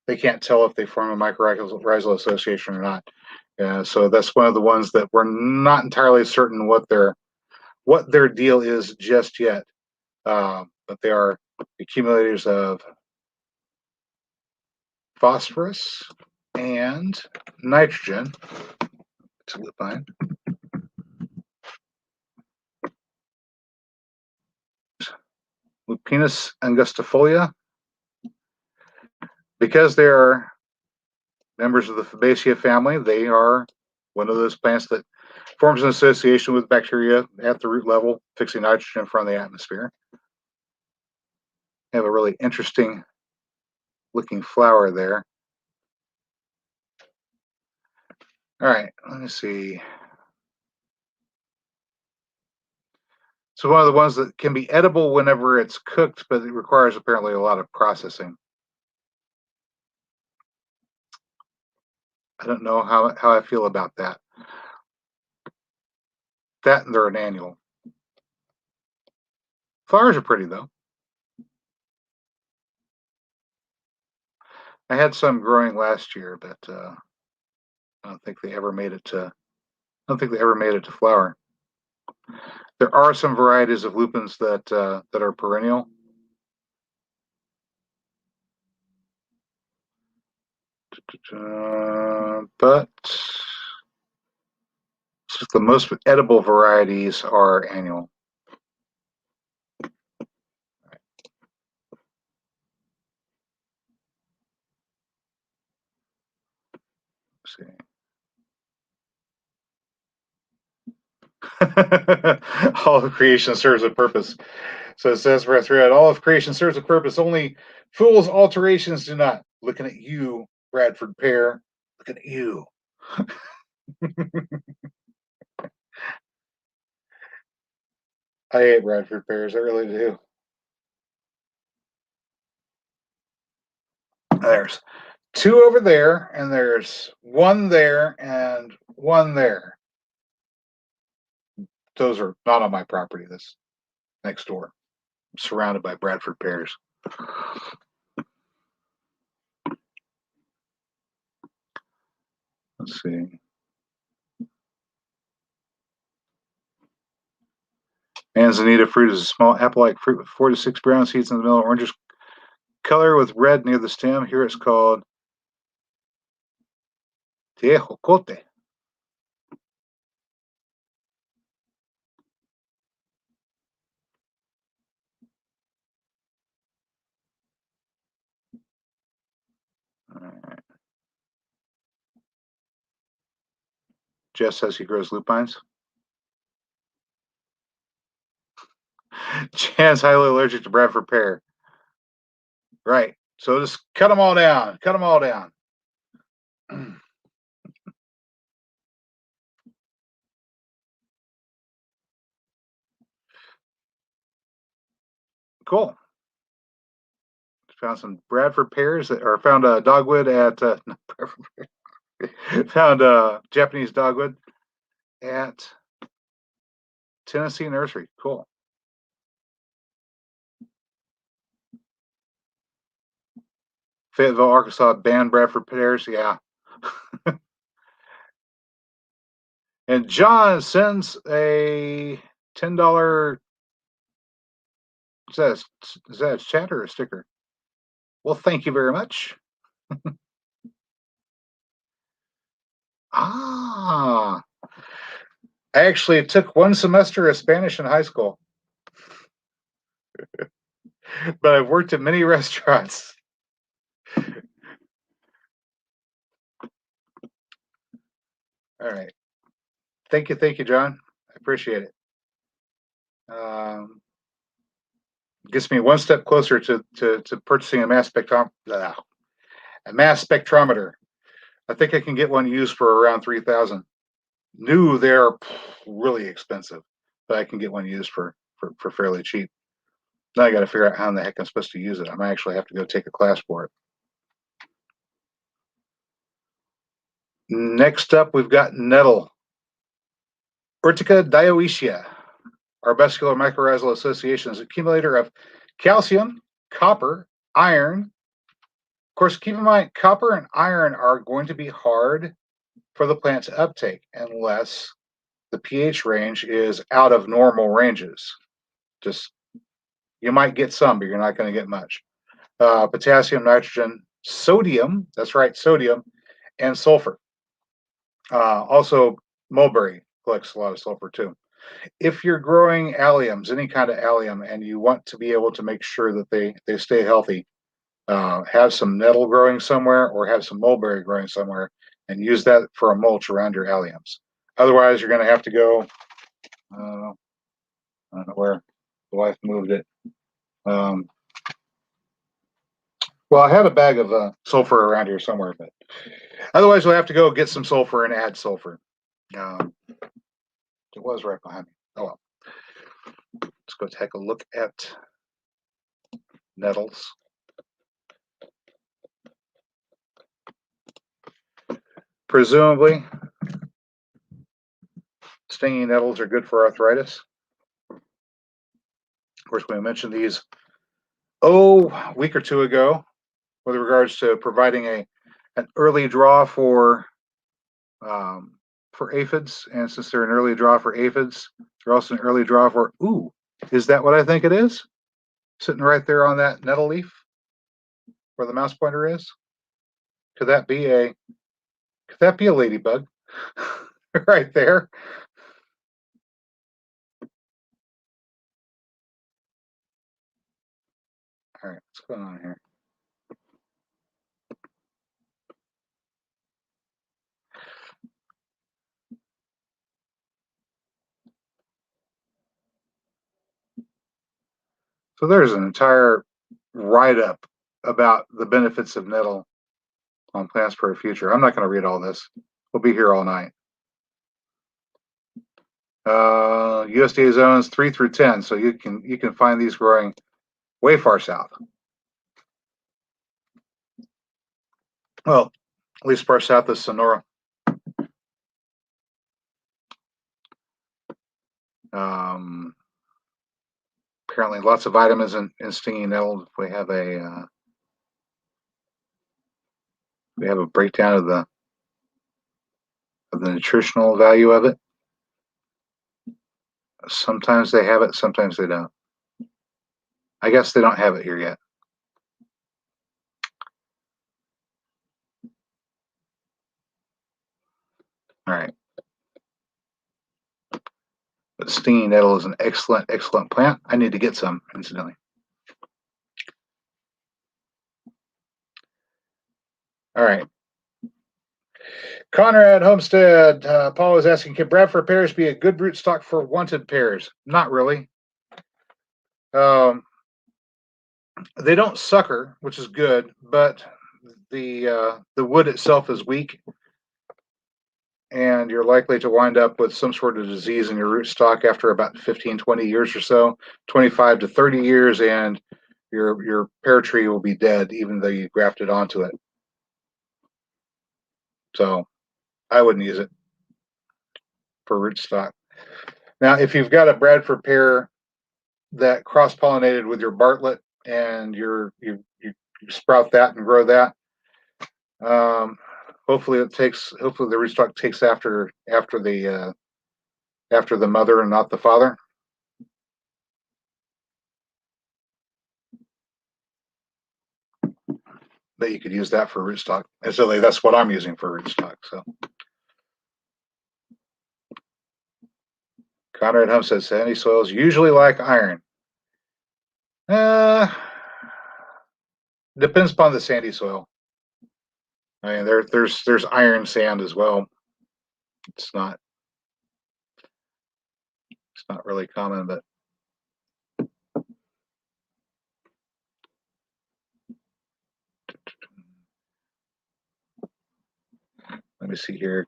they can't tell if they form a mycorrhizal association or not. So that's one of the ones that we're not entirely certain what their deal is just yet. But they are accumulators of phosphorus and nitrogen. To lupine. Lupinus angustifolia. Because they are members of the Fabaceae family, they are one of those plants that forms an association with bacteria at the root level, fixing nitrogen from the atmosphere. They have a really interesting looking flower there. All right, let me see. So one of the ones that can be edible whenever it's cooked, but it requires apparently a lot of processing. I don't know how I feel about that. That and they're an annual. Flowers are pretty though. I had some growing last year, but I don't think they ever made it to. I don't think they ever made it to flower. There are some varieties of lupins that are perennial. But the most edible varieties are annual. Let's see. All of creation serves a purpose. So it says for throughout all of creation serves a purpose. Only fools' alterations do not. Looking at you, Bradford pear. Looking at you. I hate Bradford pears. I really do. There's two over there, and there's one there, and one there. Those are not on my property. This next door. I'm surrounded by Bradford pears. Let's see. Manzanita fruit is a small apple-like fruit with 4 to 6 brown seeds in the middle, orangish color with red near the stem. Here it's called tejocote. Right. Jess says he grows lupines. Jan's highly allergic to Bradford pear. Right. So just cut them all down. Cut them all down. Cool. Found some Bradford pears or found a dogwood at found a Japanese dogwood at Tennessee Nursery. Cool. Fayetteville, Arkansas banned Bradford pears. Yeah. And John sends a $10. Is that a chat or a sticker? Well, thank you very much. Ah, I actually took one semester of Spanish in high school, but I've worked at many restaurants. All right. Thank you, John. I appreciate it. Gets me one step closer to purchasing a mass spectrometer. I think I can get one used for around 3,000. New, they're really expensive, but I can get one used for fairly cheap. Now I got to figure out how in the heck I'm supposed to use it. I might actually have to go take a class for it. Next up, we've got nettle. Urtica dioecia. Arbuscular mycorrhizal association is an accumulator of calcium, copper, iron. Of course, keep in mind, copper and iron are going to be hard for the plant to uptake unless the pH range is out of normal ranges. Just you might get some, but you're not going to get much. Potassium, nitrogen, sodium. That's right, sodium, and sulfur. Also, mulberry collects a lot of sulfur too. If you're growing alliums, any kind of allium, and you want to be able to make sure that they stay healthy, have some nettle growing somewhere or have some mulberry growing somewhere, and use that for a mulch around your alliums. Otherwise, you're going to have to go. I don't know where the wife moved it. Well, I have a bag of sulfur around here somewhere, but otherwise, we'll have to go get some sulfur and add sulfur. It was right behind me. Oh well. Let's go take a look at nettles. Presumably, stinging nettles are good for arthritis. Of course, we mentioned these a week or two ago with regards to providing an early draw for aphids. And since they're an early draw for aphids, they're also an early draw for, ooh, is that what I think it is? Sitting right there on that nettle leaf where the mouse pointer is? Could that be a ladybug right there? All right, what's going on here? So there's an entire write-up about the benefits of nettle on plants for a future. I'm not going to read all this. We'll be here all night. USDA zones 3 through 10, so you can find these growing way far south. Well, at least far south of Sonora. Apparently, lots of vitamins in stinging nettle. We have a breakdown of the nutritional value of it. Sometimes they have it, sometimes they don't. I guess they don't have it here yet. All right. But stinging nettle is an excellent, excellent plant. I need to get some, incidentally. All right. Conrad Homestead, Paul is asking, can Bradford pears be a good rootstock for wanted pears? Not really. They don't sucker, which is good, but the wood itself is weak, and you're likely to wind up with some sort of disease in your rootstock after about 15, 20 years or so, 25 to 30 years, and your pear tree will be dead, even though you grafted onto it. So I wouldn't use it for rootstock. Now, if you've got a Bradford pear that cross-pollinated with your Bartlett and you sprout that and grow that, hopefully the rootstock takes after the mother and not the father. That you could use that for rootstock. And so that's what I'm using for rootstock. So Conrad Hum says sandy soils usually lack iron. Depends upon the sandy soil. I mean, there's iron sand as well. It's not really common, but let me see here.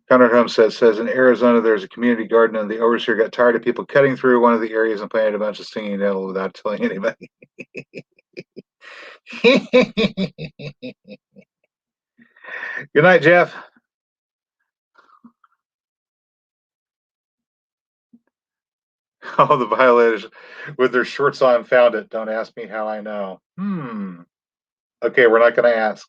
Conrad Hum says in Arizona there's a community garden and the overseer got tired of people cutting through one of the areas and planted a bunch of stinging nettle without telling anybody. Good night, Jeff. Oh, the violators with their shorts on found it. Don't ask me how I know. Okay, we're not going to ask.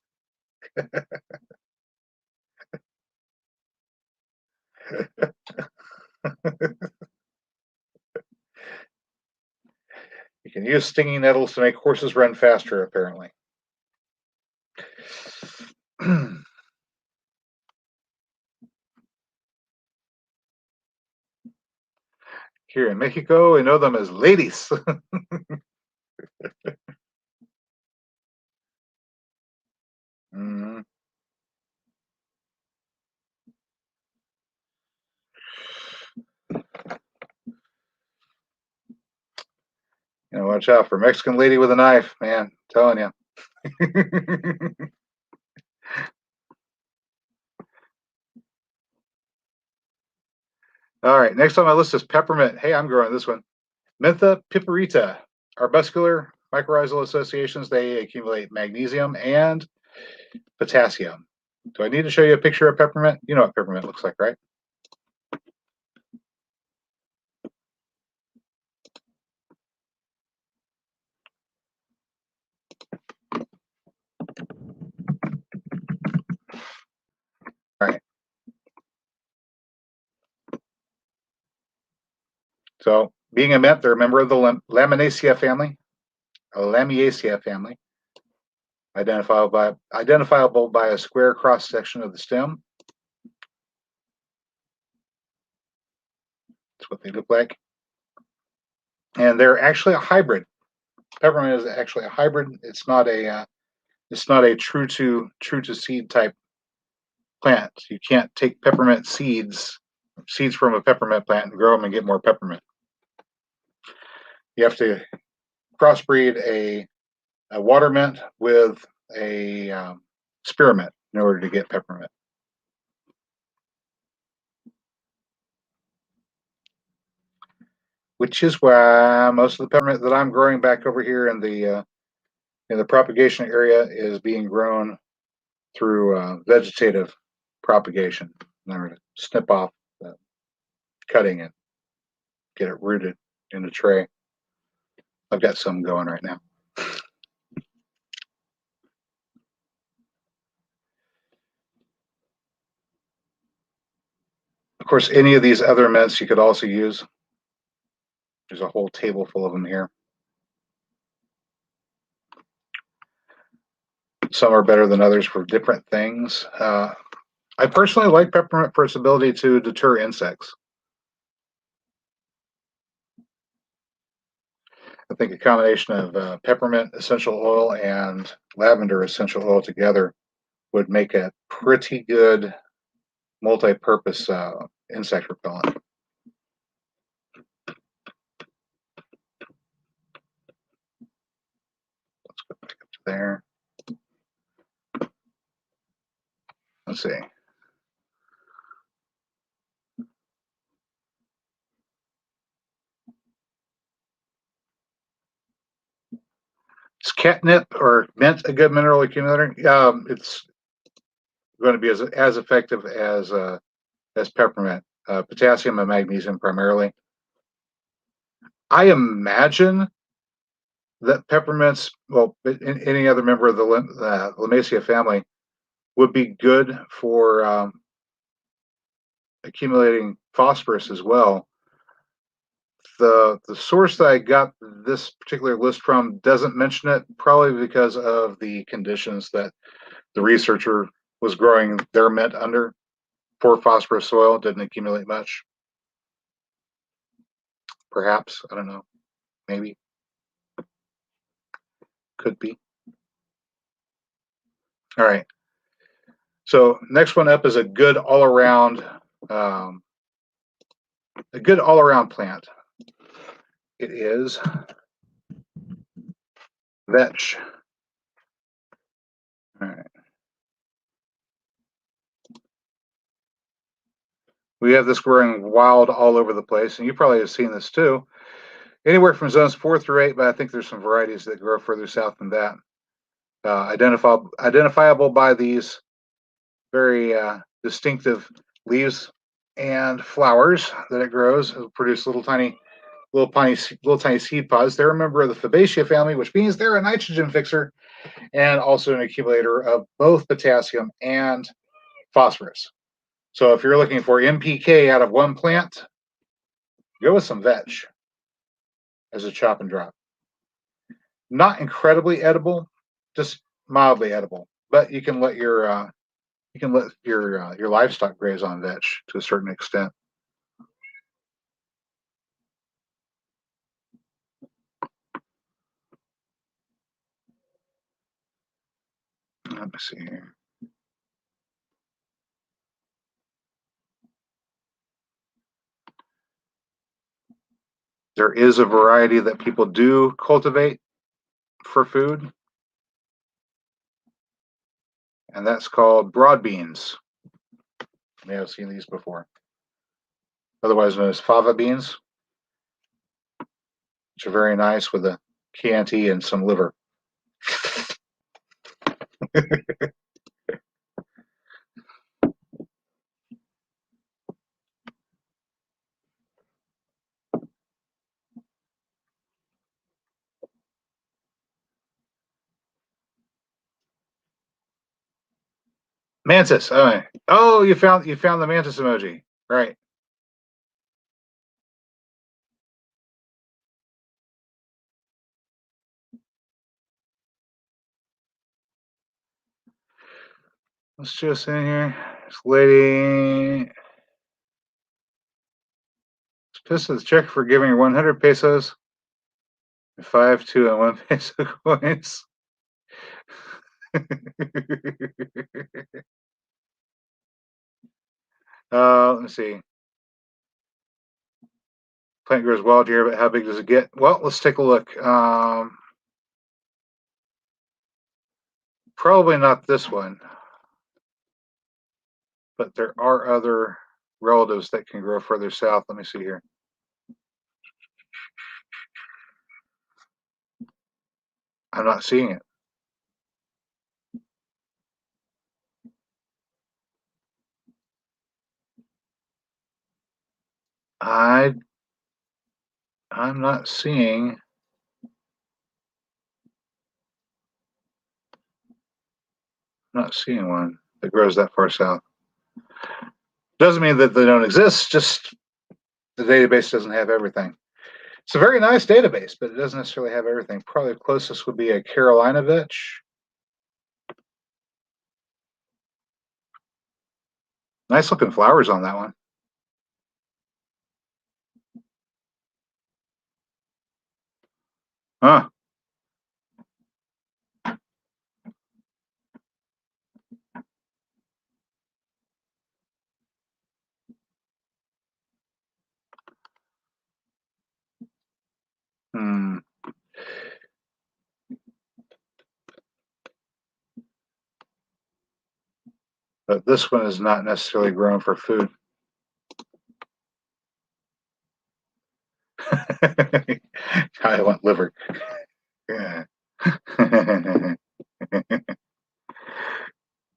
You can use stinging nettles to make horses run faster, apparently. Here in Mexico, we know them as ladies. Mm-hmm. You know, watch out for Mexican lady with a knife, man. I'm telling you. All right, next on my list is peppermint. Hey, I'm growing this one. Mentha piperita, arbuscular mycorrhizal associations. They accumulate magnesium and potassium. Do I need to show you a picture of peppermint? You know what peppermint looks like, right? So, being a mint, they're a member of the Lamiaceae family. Identifiable by a square cross section of the stem. That's what they look like. And they're actually a hybrid. Peppermint is actually a hybrid. It's not a true to seed type plant. You can't take peppermint seeds from a peppermint plant and grow them and get more peppermint. You have to crossbreed a water mint with a spearmint in order to get peppermint. Which is why most of the peppermint that I'm growing back over here in the propagation area is being grown through vegetative propagation. In order to snip off the cutting and get it rooted in a tray. I've got some going right now. Of course, any of these other mints you could also use. There's a whole table full of them here. Some are better than others for different things. I personally like peppermint for its ability to deter insects. I think a combination of peppermint essential oil and lavender essential oil together would make a pretty good multi-purpose insect repellent. Let's go back up to there. Let's see. Is catnip or mint a good mineral accumulator? It's going to be as effective as peppermint. Potassium and magnesium primarily. I imagine that peppermints, well, any other member of the Lomacia family, would be good for accumulating phosphorus as well. The source that I got this particular list from doesn't mention it, probably because of the conditions that the researcher was growing their mint under. Poor phosphorus soil, didn't accumulate much. Perhaps, I don't know, maybe. Could be. All right. So next one up is a good all-around plant. It is vetch. All right. We have this growing wild all over the place, and you probably have seen this too. Anywhere from zones 4 through 8, but I think there's some varieties that grow further south than that. Identifiable by these very distinctive leaves and flowers that it grows. It'll produce little tiny seed pods. They're a member of the Fabaceae family, which means they're a nitrogen fixer and also an accumulator of both potassium and phosphorus. So if you're looking for NPK out of one plant, go with some vetch as a chop and drop. Not incredibly edible, just mildly edible. But you can let your livestock graze on vetch to a certain extent. Let me see here. There is a variety that people do cultivate for food, and that's called broad beans. You may have seen these before. Otherwise known as fava beans, which are very nice with a Chianti and some liver. Mantis. Oh, you found the mantis emoji, right? Let's just in here. This lady. This is check for giving her 100 pesos, 5, 2, and 1 peso coins. Let me see. Plant grows wild here, but how big does it get? Well, let's take a look. Probably not this one, but there are other relatives that can grow further south. Let me see here. I'm not seeing it. I'm not seeing. I'm not seeing one that grows that far south. Doesn't mean that they don't exist. Just the database doesn't have everything. It's a very nice database, but it doesn't necessarily have everything. Probably the closest would be a Carolina vetch. Nice looking flowers on that one. Huh. Hmm. But this one is not necessarily grown for food. I want liver. Yeah.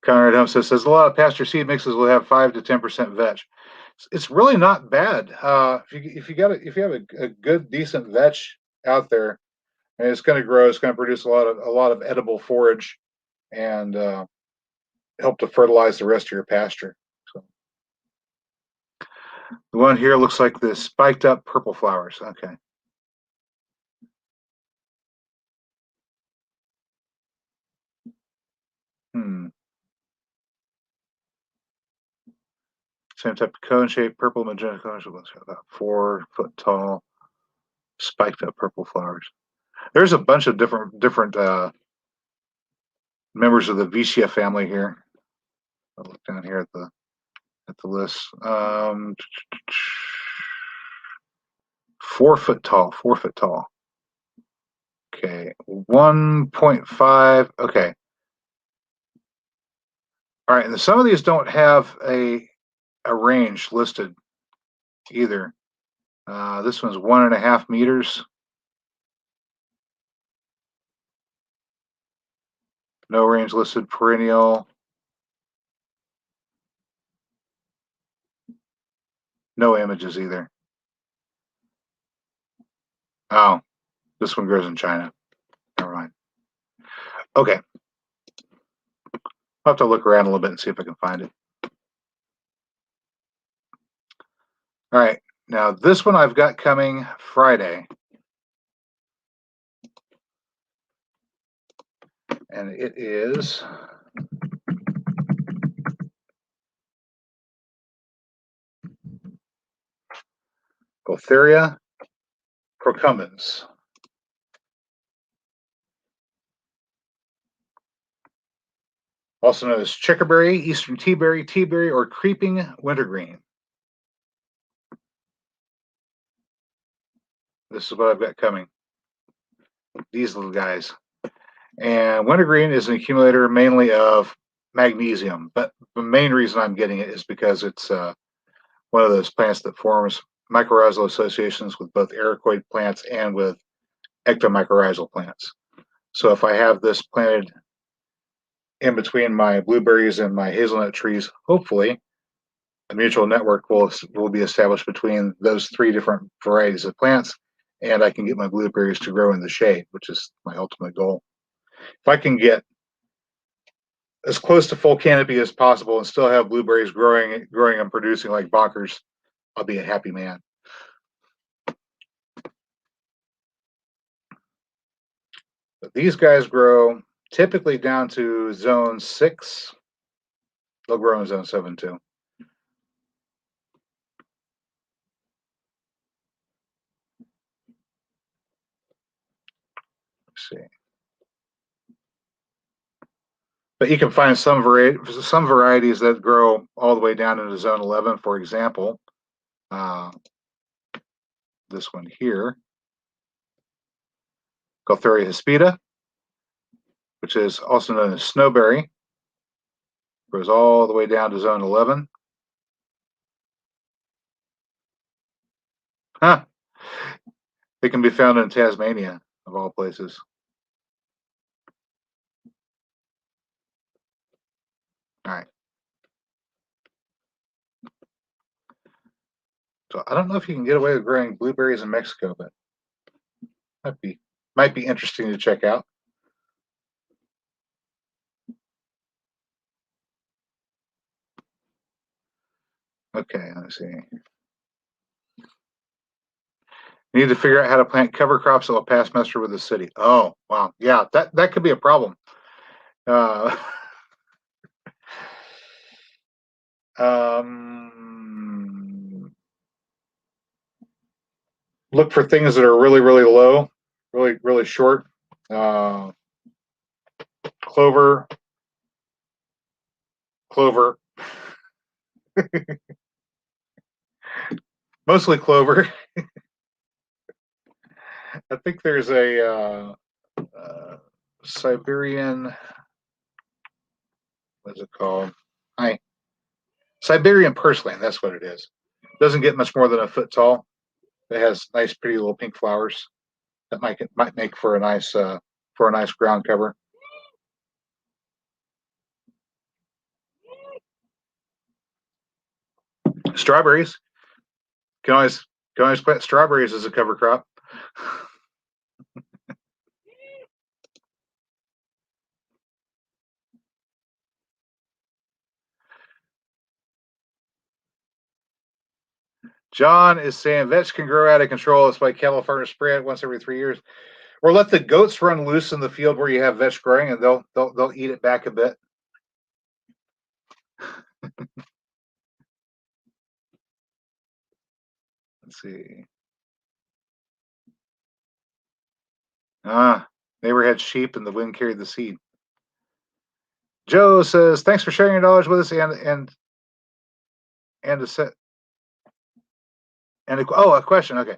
Conrad Helm says a lot of pasture seed mixes will have 5 to 10% vetch. It's really not bad. If you have a good decent vetch out there, and it's going to grow, it's going to produce a lot of edible forage and help to fertilize the rest of your pasture. So the one here looks like the spiked up purple flowers. Okay. Hmm. Same type of cone shape, purple magenta cone shape, about 4 foot tall, spiked up purple flowers. There's a bunch of different members of the Vicia family here. I'll look down here at the list. 4 foot tall, 4 foot tall. Okay, 1.5. Okay. All right, and some of these don't have a range listed either. This one's 1.5 meters. No range listed. Perennial. No images either. Oh, this one grows in China. Never mind. Okay. I'll have to look around a little bit and see if I can find it. All right. Now, this one I've got coming Friday. And it is Gultheria procumbens. Also known as checkerberry, eastern teaberry, or creeping wintergreen. This is what I've got coming. These little guys. And wintergreen is an accumulator mainly of magnesium, but the main reason I'm getting it is because it's one of those plants that forms mycorrhizal associations with both ericoid plants and with ectomycorrhizal plants. So if I have this planted in between my blueberries and my hazelnut trees, hopefully a mutual network will be established between those 3 different varieties of plants, and I can get my blueberries to grow in the shade, which is my ultimate goal. If I can get as close to full canopy as possible and still have blueberries growing and producing like bonkers, I'll be a happy man. But these guys grow typically down to zone 6 They'll grow in zone 7 too. Let's see. But you can find some varieties that grow all the way down into zone 11. For example, this one here, Gaultheria hispida, which is also known as snowberry, goes all the way down to zone 11. Huh. It can be found in Tasmania, of all places. All right. So I don't know if you can get away with growing blueberries in Mexico, but might be interesting to check out. Okay, let's see. You need to figure out how to plant cover crops that will pass muster with the city. Oh, wow. Yeah, that could be a problem. Look for things that are really, really low, really, really short. Clover. Mostly clover. I think there's a Siberian, what's it called? Siberian purslane, that's what it is. Doesn't get much more than a foot tall. It has nice, pretty little pink flowers that might make for a nice ground cover. Strawberries. Can always plant strawberries as a cover crop. John is saying vets can grow out of control. That's why cattle farmers spray it once every 3 years, or let the goats run loose in the field where you have vets growing, and they'll eat it back a bit. Let's see. Neighbor had sheep, and the wind carried the seed. Joe says, "Thanks for sharing your knowledge with us, and a set." And a question. Okay,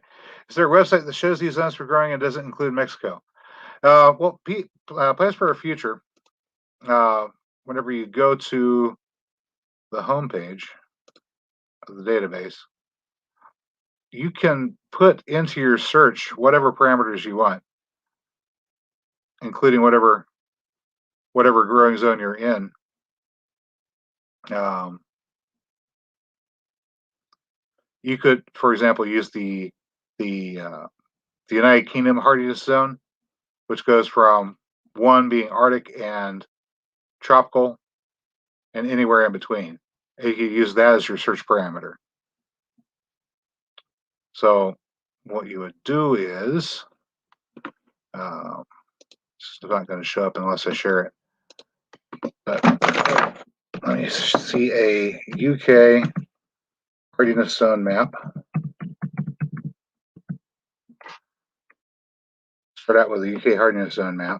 is there a website that shows these zones for growing and doesn't include Mexico? Well, Pete, Plans for Our Future. Whenever you go to the homepage of the database, you can put into your search whatever parameters you want, including whatever growing zone you're in. You could, for example, use the United Kingdom hardiness zone, which goes from 1 being Arctic and tropical, and anywhere in between. You can use that as your search parameter. So what you would do is, it's not going to show up unless I share it. But let me see a UK hardiness zone map. Start out with the UK hardiness zone map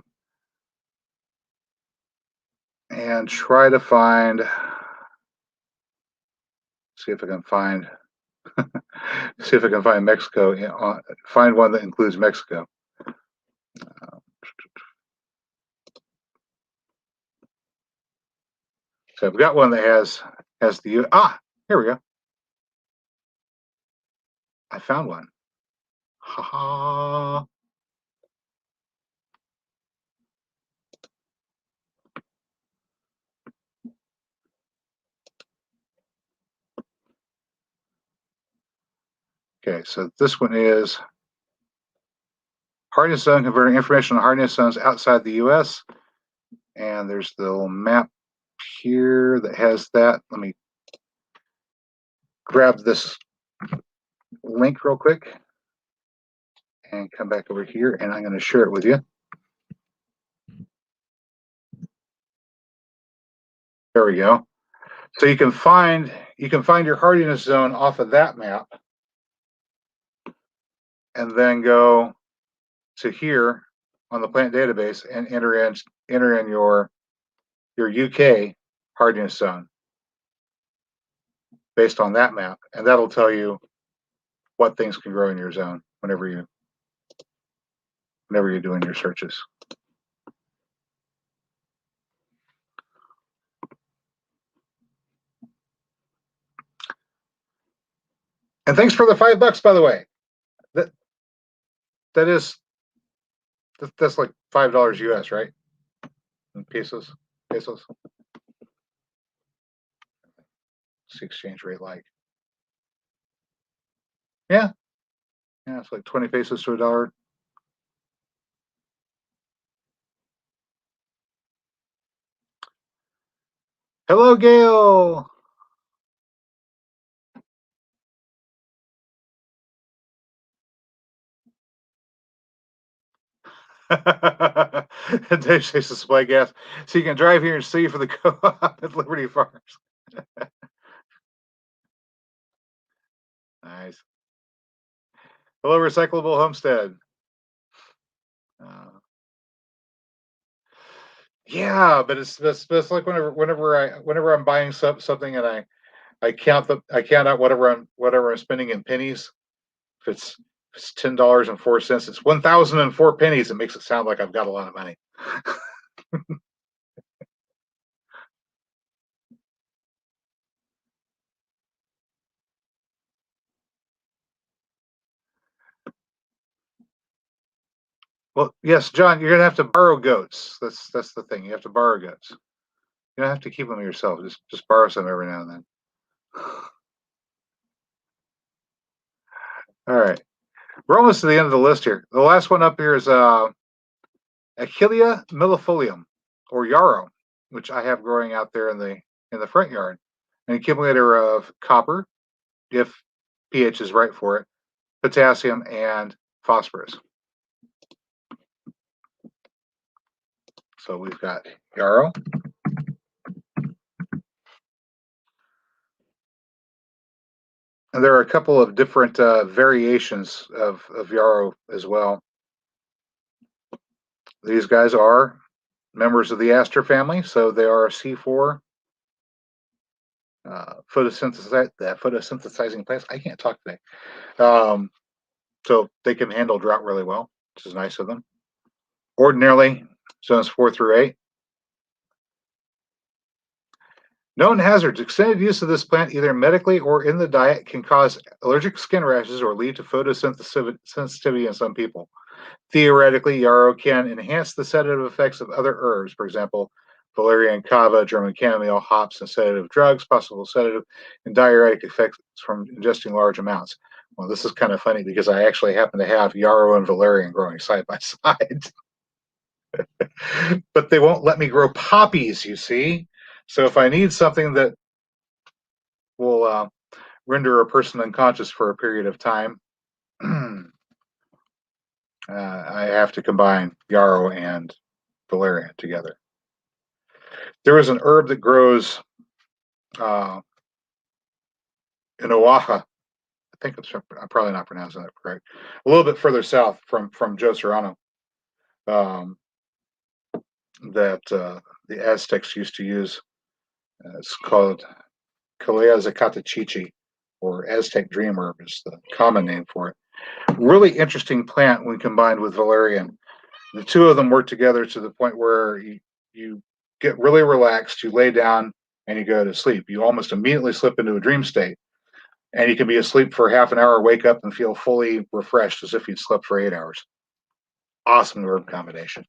and try to find, see if I can find Mexico. Find one that includes Mexico. So I've got one that has the here we go. I found one. Ha ha. Okay, so this one is hardiness zone, converting information on hardiness zones outside the US. And there's the little map here that has that. Let me grab this link real quick and come back over here, and I'm going to share it with you. There we go. So you can find your hardiness zone off of that map, and then go to here on the plant database and enter in your UK hardiness zone based on that map, and that'll tell you what things can grow in your zone whenever you're doing your searches. And thanks for the $5, by the way. That's like $5 US, right? In pesos. What's the exchange rate like? Yeah, it's like 20 pesos to $1. Hello, Gail. Dave says to supply gas, so you can drive here and see for the co-op at Liberty Farms. Nice. Hello, Recyclable Homestead. Yeah, but it's like whenever I'm buying something and I count out whatever I'm spending in pennies. If it's $10.04, it's 1,004 pennies. It makes it sound like I've got a lot of money. Well, yes, John, you're gonna have to borrow goats. That's the thing. You have to borrow goats. You don't have to keep them yourself. Just borrow some every now and then. All right, we're almost to the end of the list here. The last one up here is Achillea millefolium, or yarrow, which I have growing out there in the front yard. An accumulator of copper, if pH is right for it, potassium, and phosphorus. So we've got yarrow. And there are a couple of different variations of yarrow as well. These guys are members of the aster family, so they are C4 photosynthesizing plants. I can't talk today. So they can handle drought really well, which is nice of them. Ordinarily, zones 4 through 8. Known hazards. Extended use of this plant, either medically or in the diet, can cause allergic skin rashes or lead to photosensitivity in some people. Theoretically, yarrow can enhance the sedative effects of other herbs, for example, valerian, kava, German chamomile, hops, and sedative drugs, possible sedative and diuretic effects from ingesting large amounts. Well, this is kind of funny because I actually happen to have yarrow and valerian growing side by side. But they won't let me grow poppies, you see. So if I need something that will render a person unconscious for a period of time, I have to combine yarrow and valerian together. There is an herb that grows in Oaxaca. I'm probably not pronouncing that correct. A little bit further south from Joe Serrano, that the Aztecs used to use. It's called Calea zacatachichi, or Aztec dream herb is the common name for it. Really interesting plant when combined with valerian. The two of them work together to the point where you get really relaxed, you lay down, and you go to sleep. You almost immediately slip into a dream state, and you can be asleep for half an hour, wake up, and feel fully refreshed as if you'd slept for 8 hours. Awesome herb combination.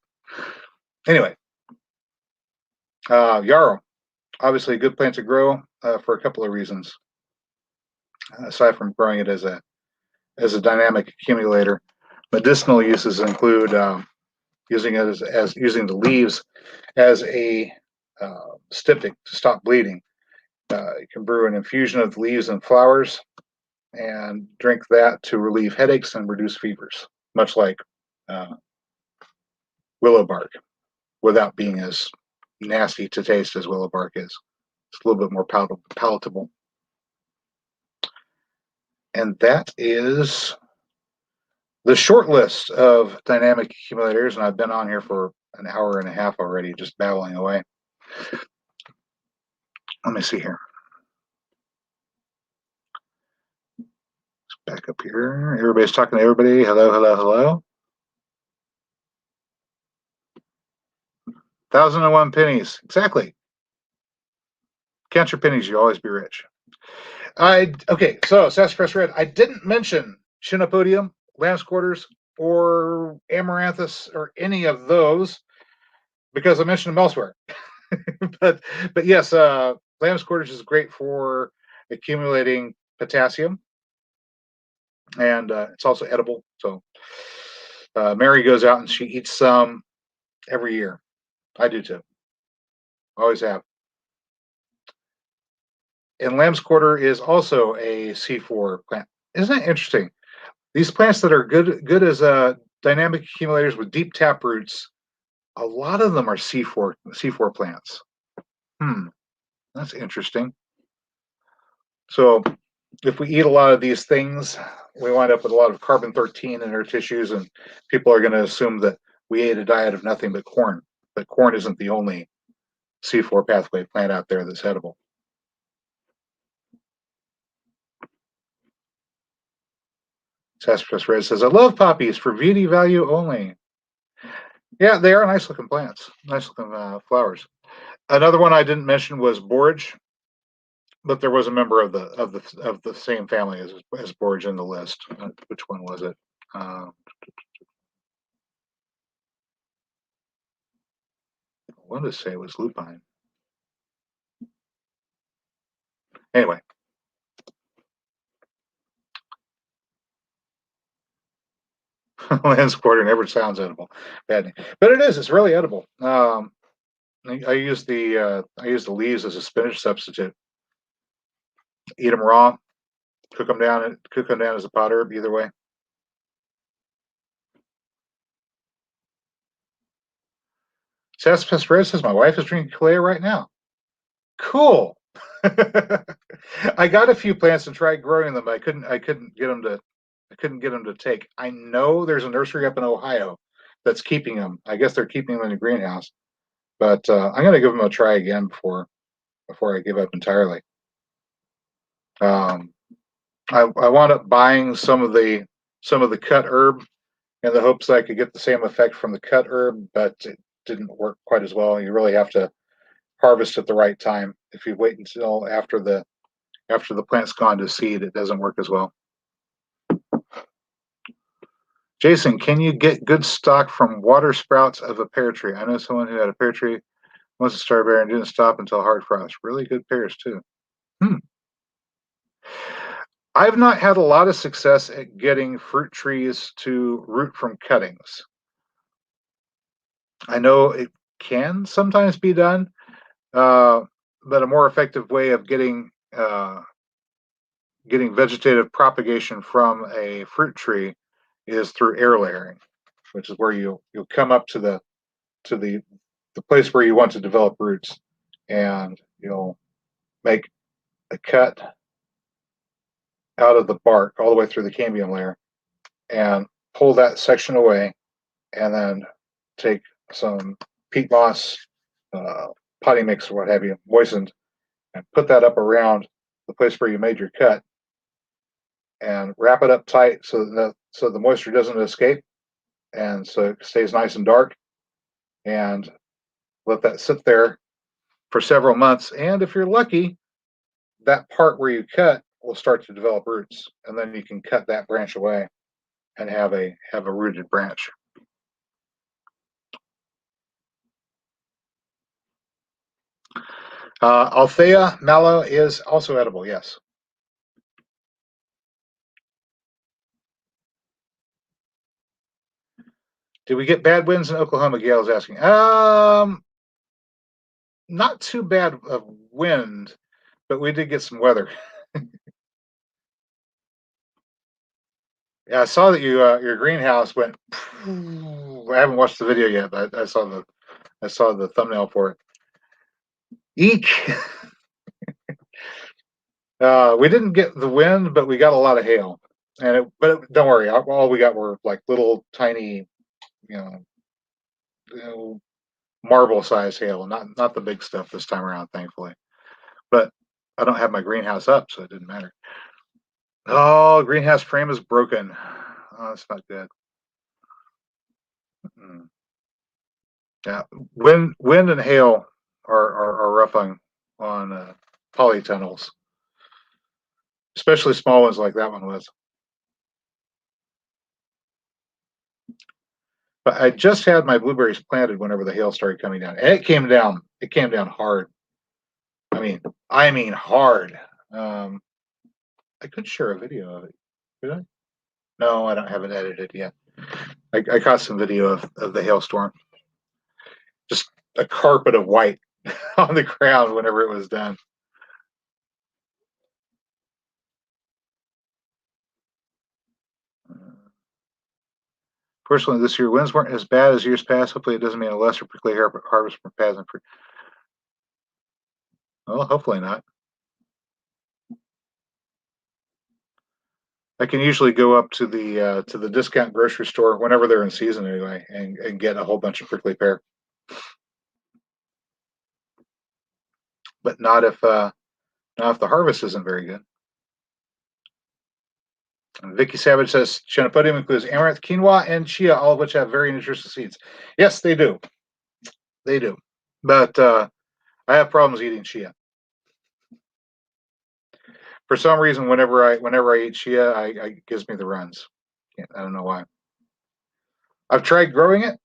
Anyway, yarrow, obviously a good plant to grow for a couple of reasons. Aside from growing it as a dynamic accumulator, medicinal uses include using it as using the leaves as a styptic to stop bleeding. You can brew an infusion of leaves and flowers and drink that to relieve headaches and reduce fevers, much like willow bark, without being as nasty to taste as willow bark is. It's a little bit more palatable. And that is the short list of dynamic accumulators. And I've been on here for an hour and a half already, just babbling away. Let me see here. Back up here. Everybody's talking to everybody. Hello, hello, hello. 1,001 pennies. Exactly. Count your pennies, you always be rich. Okay, so sassafras red. I didn't mention Chenopodium, lamb's quarters, or amaranthus, or any of those because I mentioned them elsewhere. but yes, lamb's quarters is great for accumulating potassium, and it's also edible. So Mary goes out and she eats some every year. I do too. Always have. And lamb's quarter is also a C4 plant. Isn't that interesting? These plants that are good as dynamic accumulators with deep tap roots, a lot of them are C4 plants. That's interesting. So if we eat a lot of these things, we wind up with a lot of carbon-13 in our tissues, and people are going to assume that we ate a diet of nothing but corn. But corn isn't the only C4 pathway plant out there that's edible. Sassafras Red says, I love poppies for beauty value only. Yeah, they are nice looking plants, nice looking flowers. Another one I didn't mention was borage, but there was a member of the same family as borage in the list. Which one was it? I wanted to say it was lupine. Anyway. Lamb's quarter never sounds edible. Bad, but it is. It's really edible. I use the leaves as a spinach substitute. Eat them raw, cook them down as a pot herb. Either way. Sassafras Red says my wife is drinking Kalea right now. Cool. I got a few plants and tried growing them. I couldn't get them to take. I know there's a nursery up in Ohio that's keeping them. I guess they're keeping them in the greenhouse. But I'm going to give them a try again before I give up entirely. I wound up buying some of the cut herb in the hopes that I could get the same effect from the cut herb, but it didn't work quite as well. You really have to harvest at the right time. If you wait until after the plant's gone to seed, it doesn't work as well. Jason, can you get good stock from water sprouts of a pear tree? I know someone who had a pear tree, wants to start bearing, didn't stop until hard frost. Really good pears too. I've not had a lot of success at getting fruit trees to root from cuttings. I know it can sometimes be done, but a more effective way of getting vegetative propagation from a fruit tree is through air layering, which is where you'll come up to the place where you want to develop roots, and you'll make a cut out of the bark all the way through the cambium layer and pull that section away, and then take some peat moss, potting mix, or what have you, moistened, and put that up around the place where you made your cut, and wrap it up tight so the moisture doesn't escape, and so it stays nice and dark, and let that sit there for several months. And if you're lucky, that part where you cut will start to develop roots, and then you can cut that branch away and have a rooted branch. Althea mallow is also edible, yes. Did we get bad winds in Oklahoma? Gail's asking. Not too bad of wind, but we did get some weather. Yeah, I saw that your greenhouse went. I haven't watched the video yet, but I saw the thumbnail for it. Eek. We didn't get the wind, but we got a lot of hail. Don't worry, all we got were like little tiny, you know, marble size hail, not the big stuff this time around, thankfully. But I don't have my greenhouse up, so it didn't matter. Oh, greenhouse frame is broken. Oh, that's not good. Mm. Yeah, wind and hail are rough on polytunnels, especially small ones like that one was. But I just had my blueberries planted whenever the hail started coming down, and it came down. It came down hard. I mean hard. Um, I could share a video of it. Could I? No, I don't have it edited yet. I caught some video of the hailstorm. Just a carpet of white on the ground whenever it was done. Personally, this year winds weren't as bad as years past. Hopefully, it doesn't mean a lesser prickly harvest from past. Well, hopefully not. I can usually go up to the discount grocery store whenever they're in season anyway, and get a whole bunch of prickly pear. But not if the harvest isn't very good. And Vicky Savage says Chenopodium includes amaranth, quinoa, and chia, all of which have very nutritious seeds. Yes, they do. They do. But I have problems eating chia. For some reason, whenever I eat chia, it gives me the runs. I don't know why. I've tried growing it,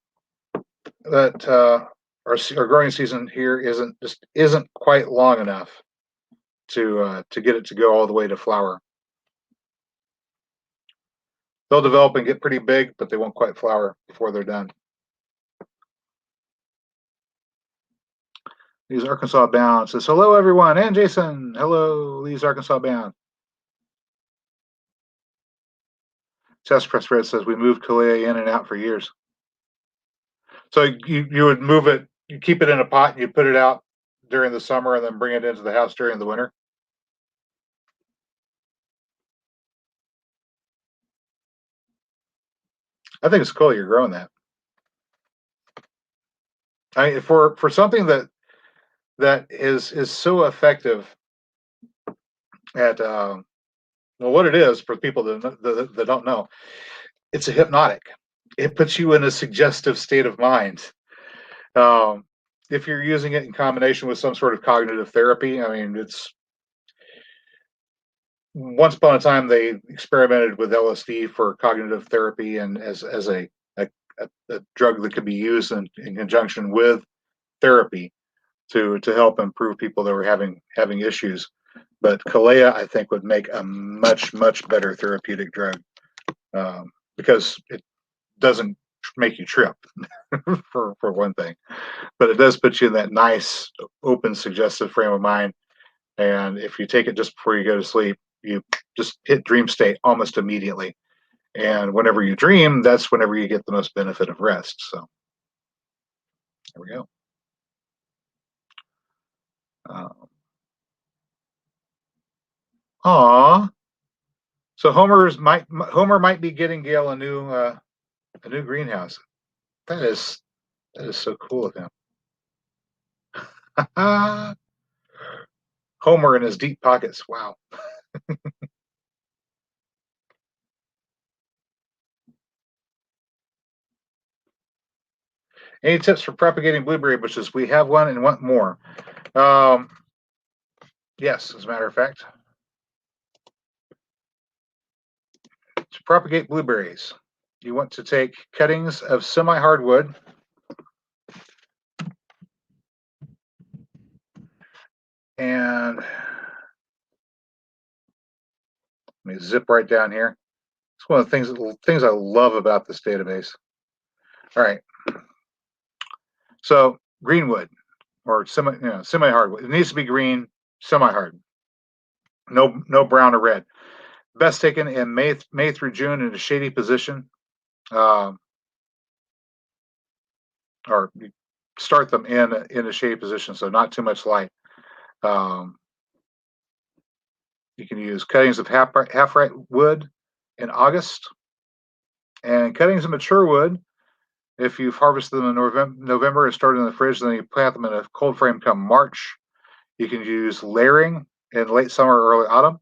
but our growing season here isn't quite long enough to get it to go all the way to flower. They'll develop and get pretty big, but they won't quite flower before they're done. Lee's Arkansas Bound says, hello, everyone. And Jason, hello, Lee's Arkansas Bound. Test Press Red says, we moved Kalea in and out for years. So you would move it, you keep it in a pot and you put it out during the summer and then bring it into the house during the winter? I think it's cool you're growing that. For something that is so effective at what it is for people that don't know, it's a hypnotic. It puts you in a suggestive state of mind. If you're using it in combination with some sort of cognitive therapy, I mean, it's once upon a time they experimented with LSD for cognitive therapy and as a drug that could be used in conjunction with therapy to help improve people that were having issues. But Kalea, I think, would make a much better therapeutic drug because it doesn't make you trip for one thing, but it does put you in that nice, open, suggestive frame of mind. And if you take it just before you go to sleep, you just hit dream state almost immediately. And whenever you dream, that's whenever you get the most benefit of rest. So there we go. Aw. So Homer might be getting Gail a new greenhouse. That is so cool of him. Homer in his deep pockets. Wow. Any tips for propagating blueberry bushes? We have one and want more. Yes, as a matter of fact. To propagate blueberries, you want to take cuttings of semi-hardwood and let me zip right down here. It's one of the things I love about this database. All right. So greenwood or semi-hardwood. It needs to be green, semi-hard. No brown or red. Best taken in May through June in a shady position. Or you start them in a shady position, so not too much light. You can use cuttings of half-ripe wood in August, and cuttings of mature wood. If you've harvested them in November and started in the fridge, then you plant them in a cold frame come March. You can use layering in late summer or early autumn.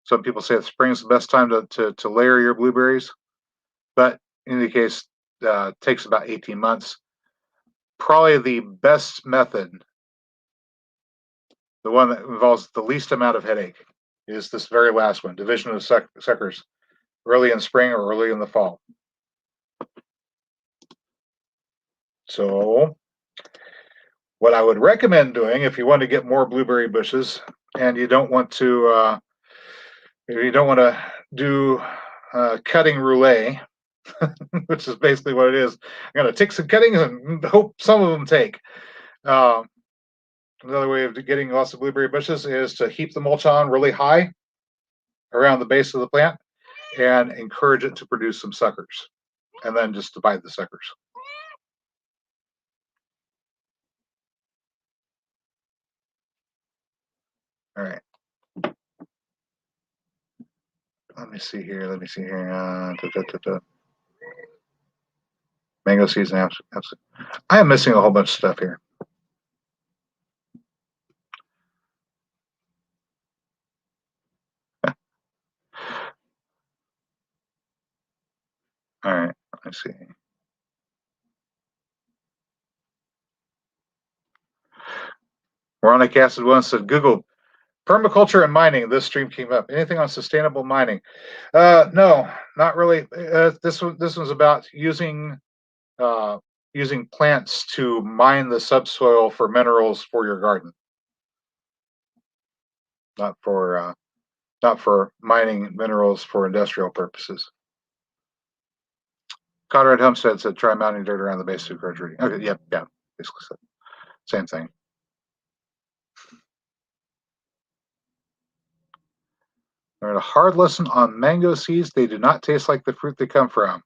Some people say that spring is the best time to layer your blueberries, but in any case, takes about 18 months. Probably the best method, the one that involves the least amount of headache, is this very last one, division of suckers, early in spring or early in the fall. So what I would recommend doing if you want to get more blueberry bushes and you don't want to do cutting roulette, which is basically what it is. I'm going to take some cuttings and hope some of them take. Another way of getting lots of blueberry bushes is to heap the mulch on really high around the base of the plant and encourage it to produce some suckers, and then just divide the suckers. All right. Let me see here. Mango season apps. I am missing a whole bunch of stuff here. All right. Let's see. Moronic acid once said, Google permaculture and mining. This stream came up. Anything on sustainable mining? No, not really. This one's about using plants to mine the subsoil for minerals for your garden, not for mining minerals for industrial purposes. Conrad Humstead said, try mounting dirt around the base of your tree. Okay, yeah, basically same thing. Learn a hard lesson on mango seeds. They do not taste like the fruit they come from.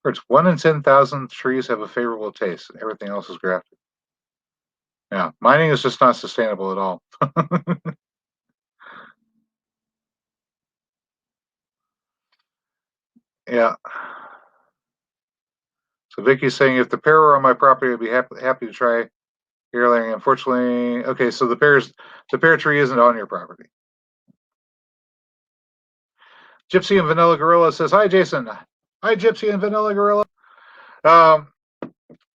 It's 1 in 10,000 trees have a favorable taste. Everything else is grafted. Yeah, mining is just not sustainable at all. Yeah. So Vicky's saying, if the pear were on my property, I'd be happy to try yearling. Unfortunately, okay, so the pear tree isn't on your property. Gypsy and Vanilla Gorilla says, hi, Jason. Hi, Gypsy and Vanilla Gorilla.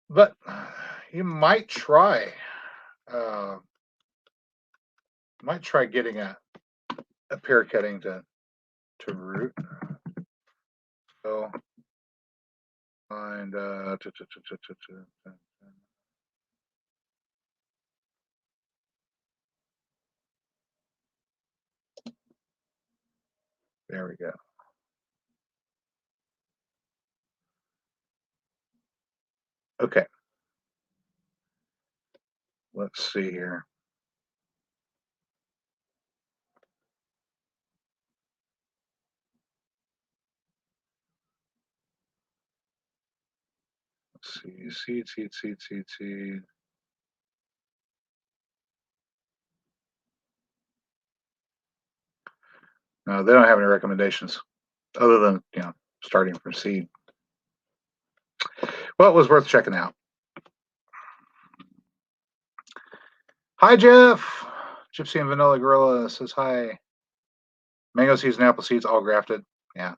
But you might try getting a pear cutting to root. So find there we go. Okay. Let's see here. Let's see. Seed. No, they don't have any recommendations other than, starting from seed. Well, it was worth checking out. Hi, Jeff. Gypsy and Vanilla Gorilla says hi. Mango seeds and apple seeds all grafted. Yeah.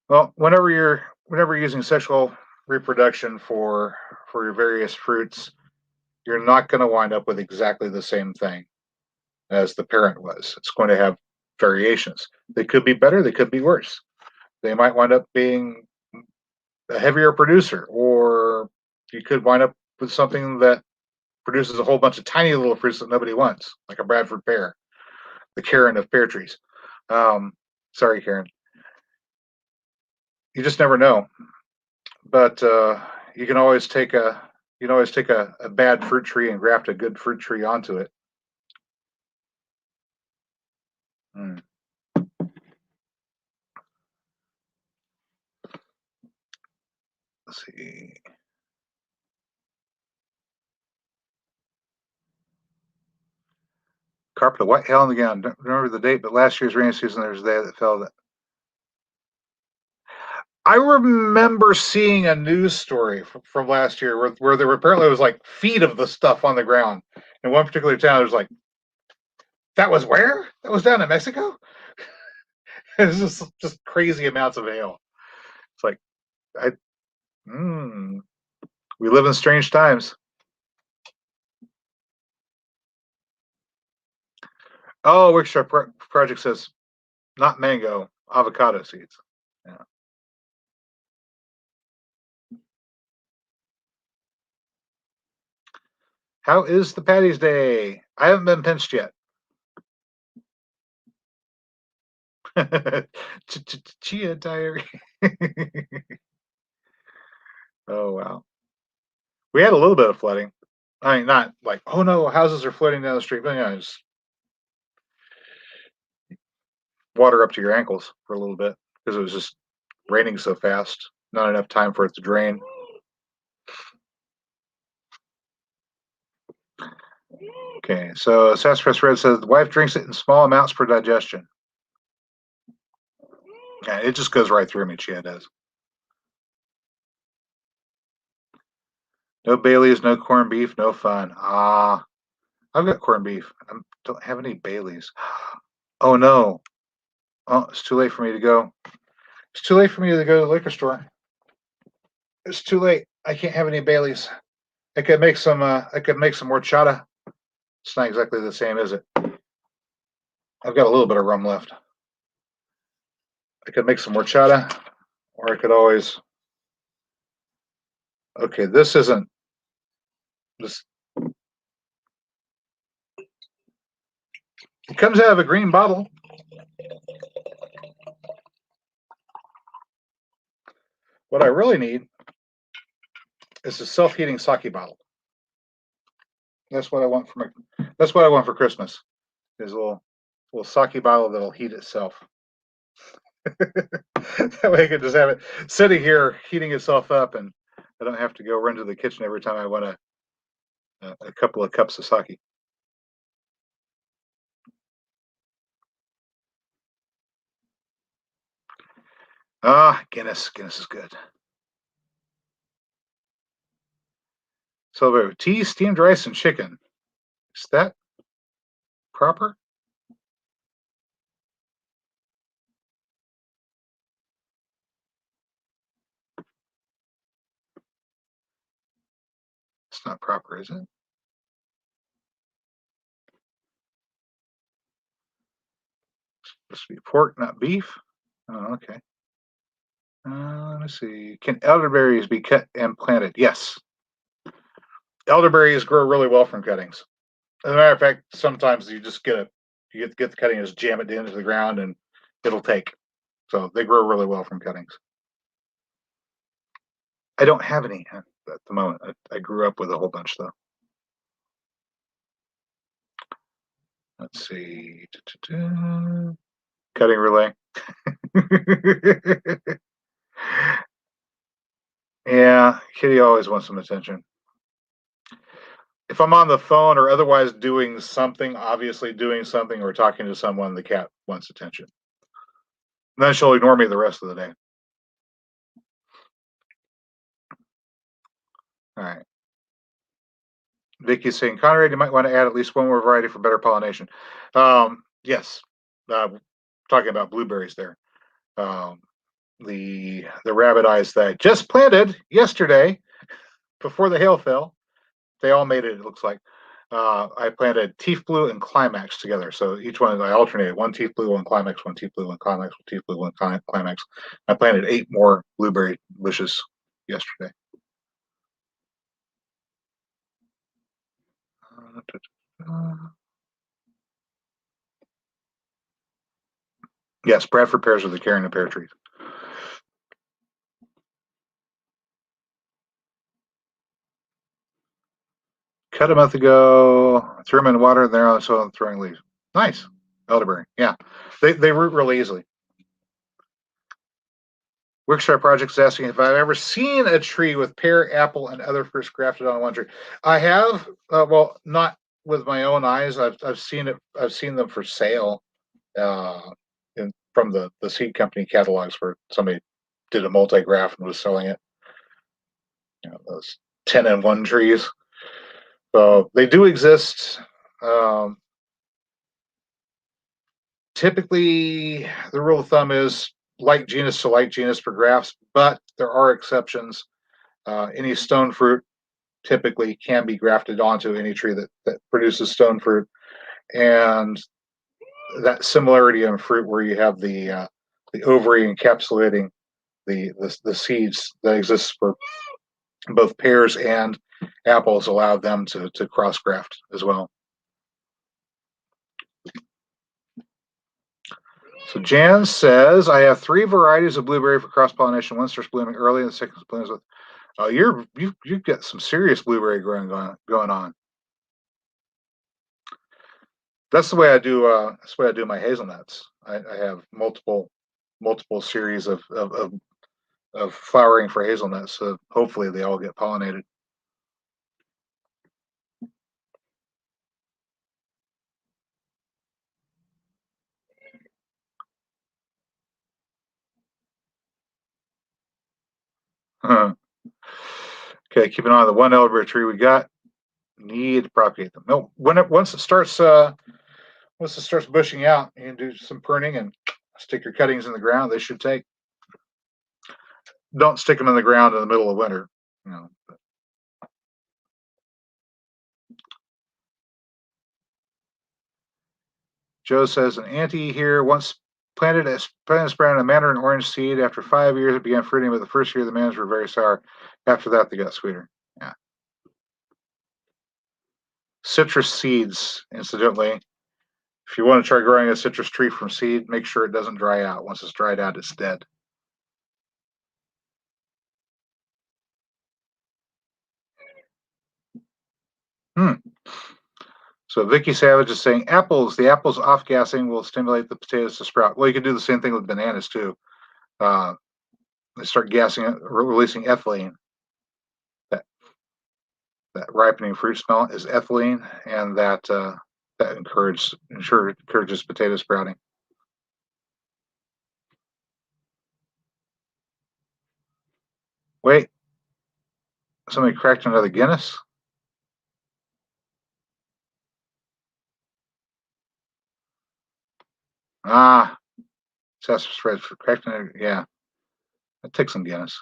Well, whenever you're using sexual reproduction for your various fruits, you're not going to wind up with exactly the same thing as the parent was. It's going to have variations. They could be better, they could be worse. They might wind up being a heavier producer, or you could wind up with something that produces a whole bunch of tiny little fruits that nobody wants, like a Bradford pear, the Karen of pear trees. Sorry, Karen. You just never know. But you can always take a bad fruit tree and graft a good fruit tree onto it. Let's see. Carpet of white hail on the ground. Don't remember the date, but last year's rainy season, there was a day that fell. I remember seeing a news story from last year where there apparently was like feet of the stuff on the ground. In one particular town, there was like, that was where? That was down in Mexico? It's just crazy amounts of hail. It's like, we live in strange times. Oh, Wickshire Project says not mango, avocado seeds. Yeah. How is the Patty's Day? I haven't been pinched yet. Chia diary. Oh wow. We had a little bit of flooding. I mean, not like, oh no, houses are flooding down the street, but just water up to your ankles for a little bit because it was just raining so fast. Not enough time for it to drain. Okay, so Sassafras Red says the wife drinks it in small amounts for digestion. Yeah, it just goes right through me. Chia does. No Baileys, no corned beef, no fun. I've got corned beef. I don't have any Baileys. Oh no. Oh, it's too late for me to go. It's too late for me to go to the liquor store. It's too late. I can't have any Baileys. I could make some. I could make some horchata. It's not exactly the same, is it? I've got a little bit of rum left. I could make some horchata, or I could always. Okay, this isn't. This. It comes out of a green bottle. What I really need is a self-heating sake bottle. That's what I want for my. That's what I want for Christmas. Is a little sake bottle that'll heat itself. That way I can just have it sitting here heating itself up, and I don't have to go run to the kitchen every time I want a couple of cups of sake. Guinness is good. So tea, steamed rice, and chicken. Is that proper? It's not proper, is it? It's supposed to be pork, not beef. Oh, okay. Let's see. Can elderberries be cut and planted? Yes. Elderberries grow really well from cuttings. As a matter of fact, sometimes you just get the cutting and just jam it into the ground and it'll take. So they grow really well from cuttings. I don't have any at the moment. I grew up with a whole bunch though. Let's see. Cutting relay. Yeah, Kitty always wants some attention. If I'm on the phone or otherwise doing something, obviously doing something or talking to someone, the cat wants attention. And then she'll ignore me the rest of the day. All right. Vicky's saying, Conrad, you might want to add at least one more variety for better pollination. Yes. Talking about blueberries there. The rabbit eyes that I just planted yesterday before the hail fell. They all made it looks like. I planted teeth blue and climax together. So each one I alternated one teeth blue, one climax, one teeth blue, one climax, one teeth blue, one climax. I planted 8 more blueberry bushes yesterday. Yes, Bradford pears are the carrying pear trees. Cut a month ago, threw them in the water, and they're also throwing leaves. Nice. Elderberry. Yeah. They root really easily. Wickshire Project is asking if I've ever seen a tree with pear, apple, and other fruits grafted on one tree. I have, well, not with my own eyes. I've seen it. I've seen them for sale, from the seed company catalogs where somebody did a multi-graft and was selling it. Those 10-in-1 trees. So they do exist. Typically, the rule of thumb is like genus to like genus for grafts, but there are exceptions. Any stone fruit typically can be grafted onto any tree that produces stone fruit, and that similarity in fruit where you have the ovary encapsulating the seeds that exists for both pears and apples allow them to cross graft as well. So Jan says, I have 3 varieties of blueberry for cross pollination. One starts blooming early, and the second blooms with. You've got some serious blueberry growing going on. That's the way I do. That's the way I do my hazelnuts. I have multiple series of flowering for hazelnuts. So hopefully they all get pollinated. Okay, keep an eye on the one elderberry tree we got. Need to propagate them. No, once it starts bushing out, you can do some pruning and stick your cuttings in the ground. They should take. Don't stick them in the ground in the middle of winter. Joe says an auntie here once planted a sprout a mandarin orange seed. After 5 years, it began fruiting, but the first year the mandarins were very sour. After that, they got sweeter. Yeah. Citrus seeds, incidentally. If you want to try growing a citrus tree from seed, make sure it doesn't dry out. Once it's dried out, it's dead. So Vicky Savage is saying apples. The apples off-gassing will stimulate the potatoes to sprout. Well, you can do the same thing with bananas too. They start gassing it, releasing ethylene. That ripening fruit smell is ethylene, and that encourages potato sprouting. Wait, somebody cracked another Guinness? Ah, sassafras for cracked another. Yeah, that takes some Guinness.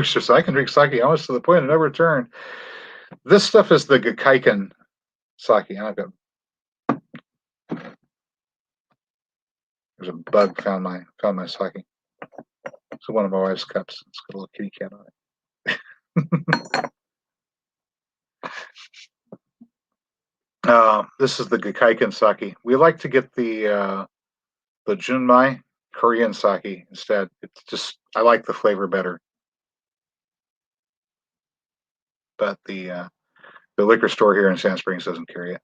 So I can drink sake almost to the point of no return. This stuff is the Gakaiken sake, and I've got. There's a bug found my sake. It's one of my wife's cups. It's got a little kitty cat on it. This is the Gakaiken sake. We like to get the Junmai Korean sake instead. It's just I like the flavor better. But the liquor store here in Sand Springs doesn't carry it.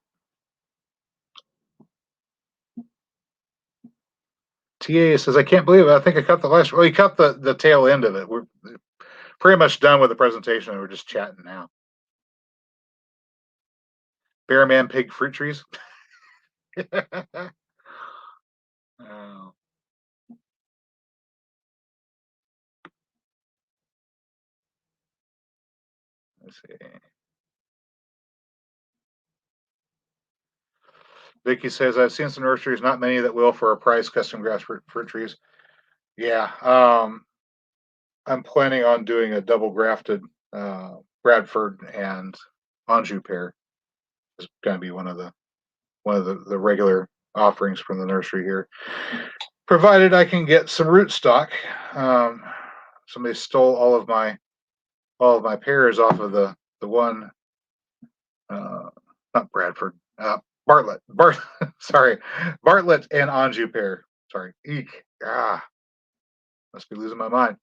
TA says, I can't believe it. I think I cut the last. Well, you cut the tail end of it. We're pretty much done with the presentation. We're just chatting now. Bear man pig fruit trees. Oh. Let's see. Vicky says, I've seen some nurseries, not many that will for a price, custom grass fruit trees. Yeah. I'm planning on doing a double grafted Bradford and Anjou pear. It's going to be one of the regular offerings from the nursery here, provided I can get some rootstock. Somebody stole all of my pears off of the one, not Bradford, Bartlett. Sorry, Bartlett and Anjou pear. Sorry, eek. Must be losing my mind.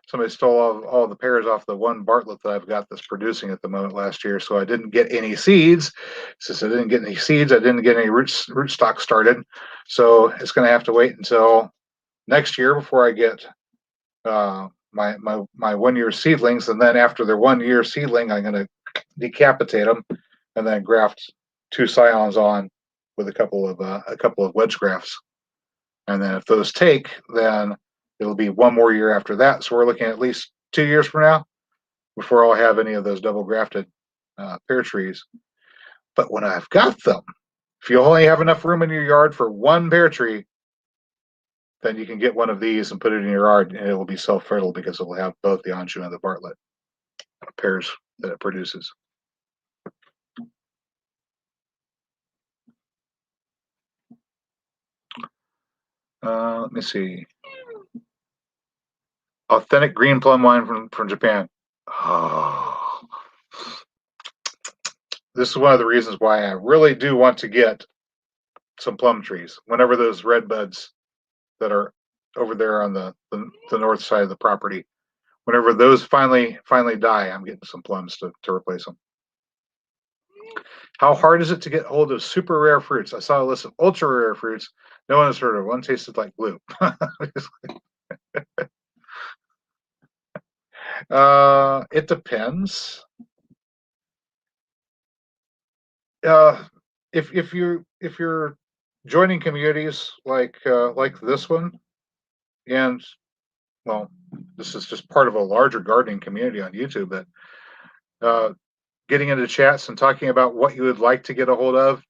somebody stole all the pears off the one Bartlett that I've got that's producing at the moment last year. So I didn't get any seeds. Since I didn't get any seeds, I didn't get any rootstock started. So it's going to have to wait until next year before I get my 1 year seedlings. And then after their 1 year seedling, I'm going to decapitate them and then graft 2 scions on with a couple of wedge grafts. And then if those take, then it'll be 1 more year after that. So we're looking at least 2 years from now before I'll have any of those double grafted pear trees. But when I've got them, if you only have enough room in your yard for 1 pear tree, then you can get one of these and put it in your yard, and it will be self-fertile because it will have both the Anjou and the Bartlett pears that it produces. Let me see. Authentic green plum wine from Japan. Oh. This is one of the reasons why I really do want to get some plum trees. Whenever those red buds that are over there on the north side of the property, whenever those finally die, I'm getting some plums to replace them. How hard is it to get hold of super rare fruits? I saw a list of ultra rare fruits. No one has heard of. One tasted like glue. It depends. If you're joining communities like this one, and well, this is just part of a larger gardening community on YouTube, but getting into chats and talking about what you would like to get a hold of,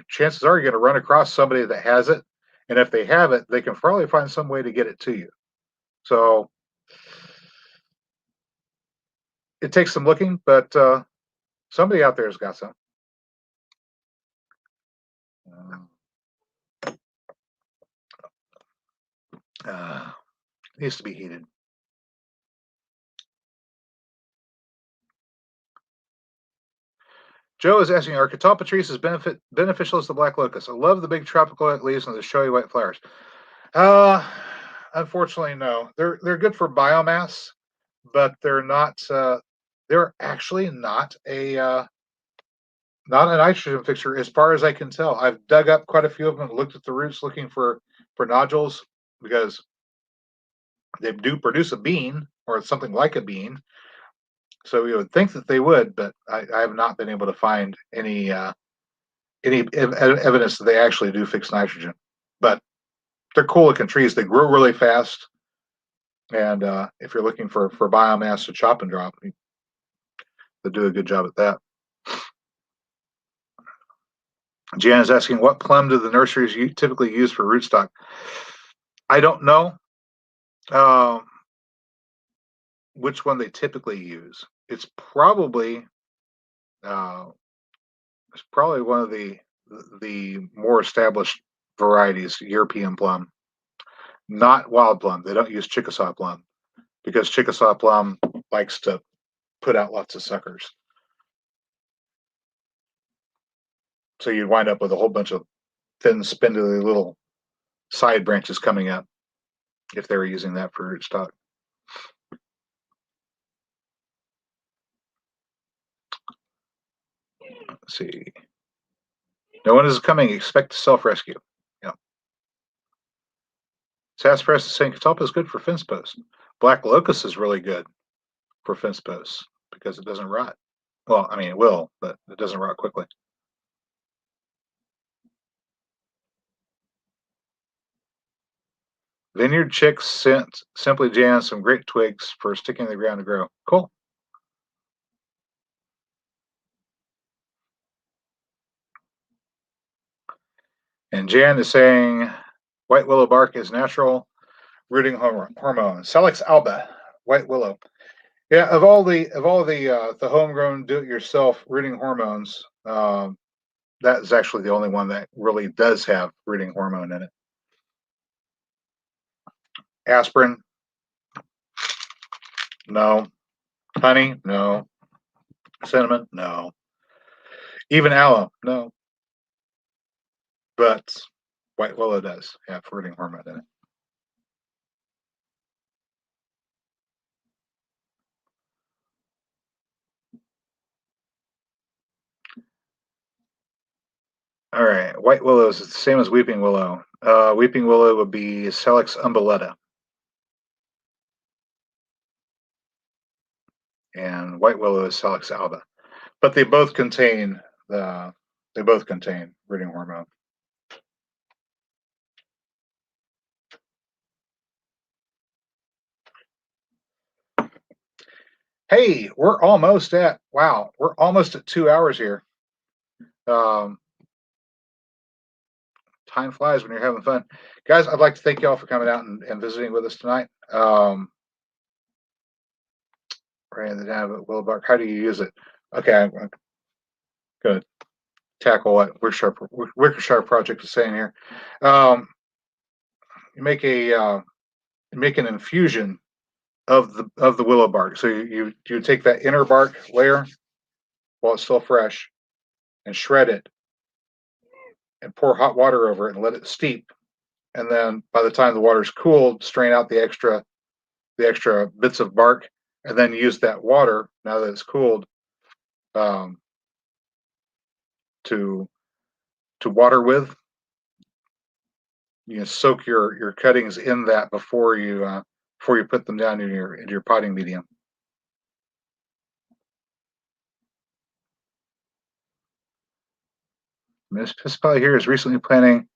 chances are you're going to run across somebody that has it, and if they have it, they can probably find some way to get it to you. So it takes some looking, but somebody out there has got some. Needs to be heated. Joe is asking, are catalpa trees as beneficial as the black locust? I love the big tropical leaves and the showy white flowers. Unfortunately, no. They're good for biomass, but they're not. They're actually not a nitrogen fixture, as far as I can tell. I've dug up quite a few of them and looked at the roots looking for nodules because they do produce a bean or something like a bean. So you would think that they would, but I have not been able to find any evidence that they actually do fix nitrogen. But they're cool looking trees. They grow really fast, and if you're looking for biomass to chop and drop, they do a good job at that. Jan is asking, what plum do the nurseries typically use for rootstock? I don't know which one they typically use. It's probably one of the more established varieties, European plum, not wild plum. They don't use Chickasaw plum because Chickasaw plum likes to put out lots of suckers. So you'd wind up with a whole bunch of thin, spindly little side branches coming up if they were using that for rootstock. Let's see. No one is coming. Expect to self-rescue. Yeah. Sassafras is saying catalpa is good for fence posts. Black locust is really good for fence posts because it doesn't rot. Well, I mean, it will, but it doesn't rot quickly. Vineyard Chicks sent Simply Jan some great twigs for sticking in the ground to grow. Cool. And Jan is saying white willow bark is natural rooting hormone. Salix alba, white willow. Yeah, of all the homegrown do-it-yourself rooting hormones, that is actually the only one that really does have rooting hormone in it. Aspirin, no. Honey, no. Cinnamon, no. Even aloe, no. But white willow does have rooting hormone in it. All right, white willows is the same as weeping willow. Weeping willow would be Salix umbellata, and white willow is Salix alba. But they both contain rooting hormone. Hey, we're almost at 2 hours here. Um, time flies when you're having fun, guys. I'd like to thank y'all for coming out and visiting with us tonight. Right, the down of Willowbark. How do you use it? Okay, I'm going to tackle what Wicker Sharp Project is saying here. You make an infusion of the willow bark. So you take that inner bark layer while it's still fresh and shred it and pour hot water over it and let it steep. And then by the time the water's cooled, strain out the extra bits of bark, and then use that water now that it's cooled um, to water with. You soak your cuttings in that before you put them down into your potting medium. Miss Piscataway here is recently planting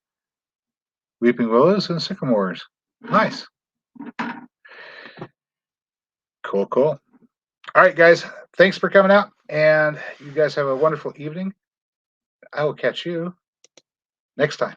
weeping willows and sycamores. Nice. Cool. All right, guys. Thanks for coming out, and you guys have a wonderful evening. I will catch you next time.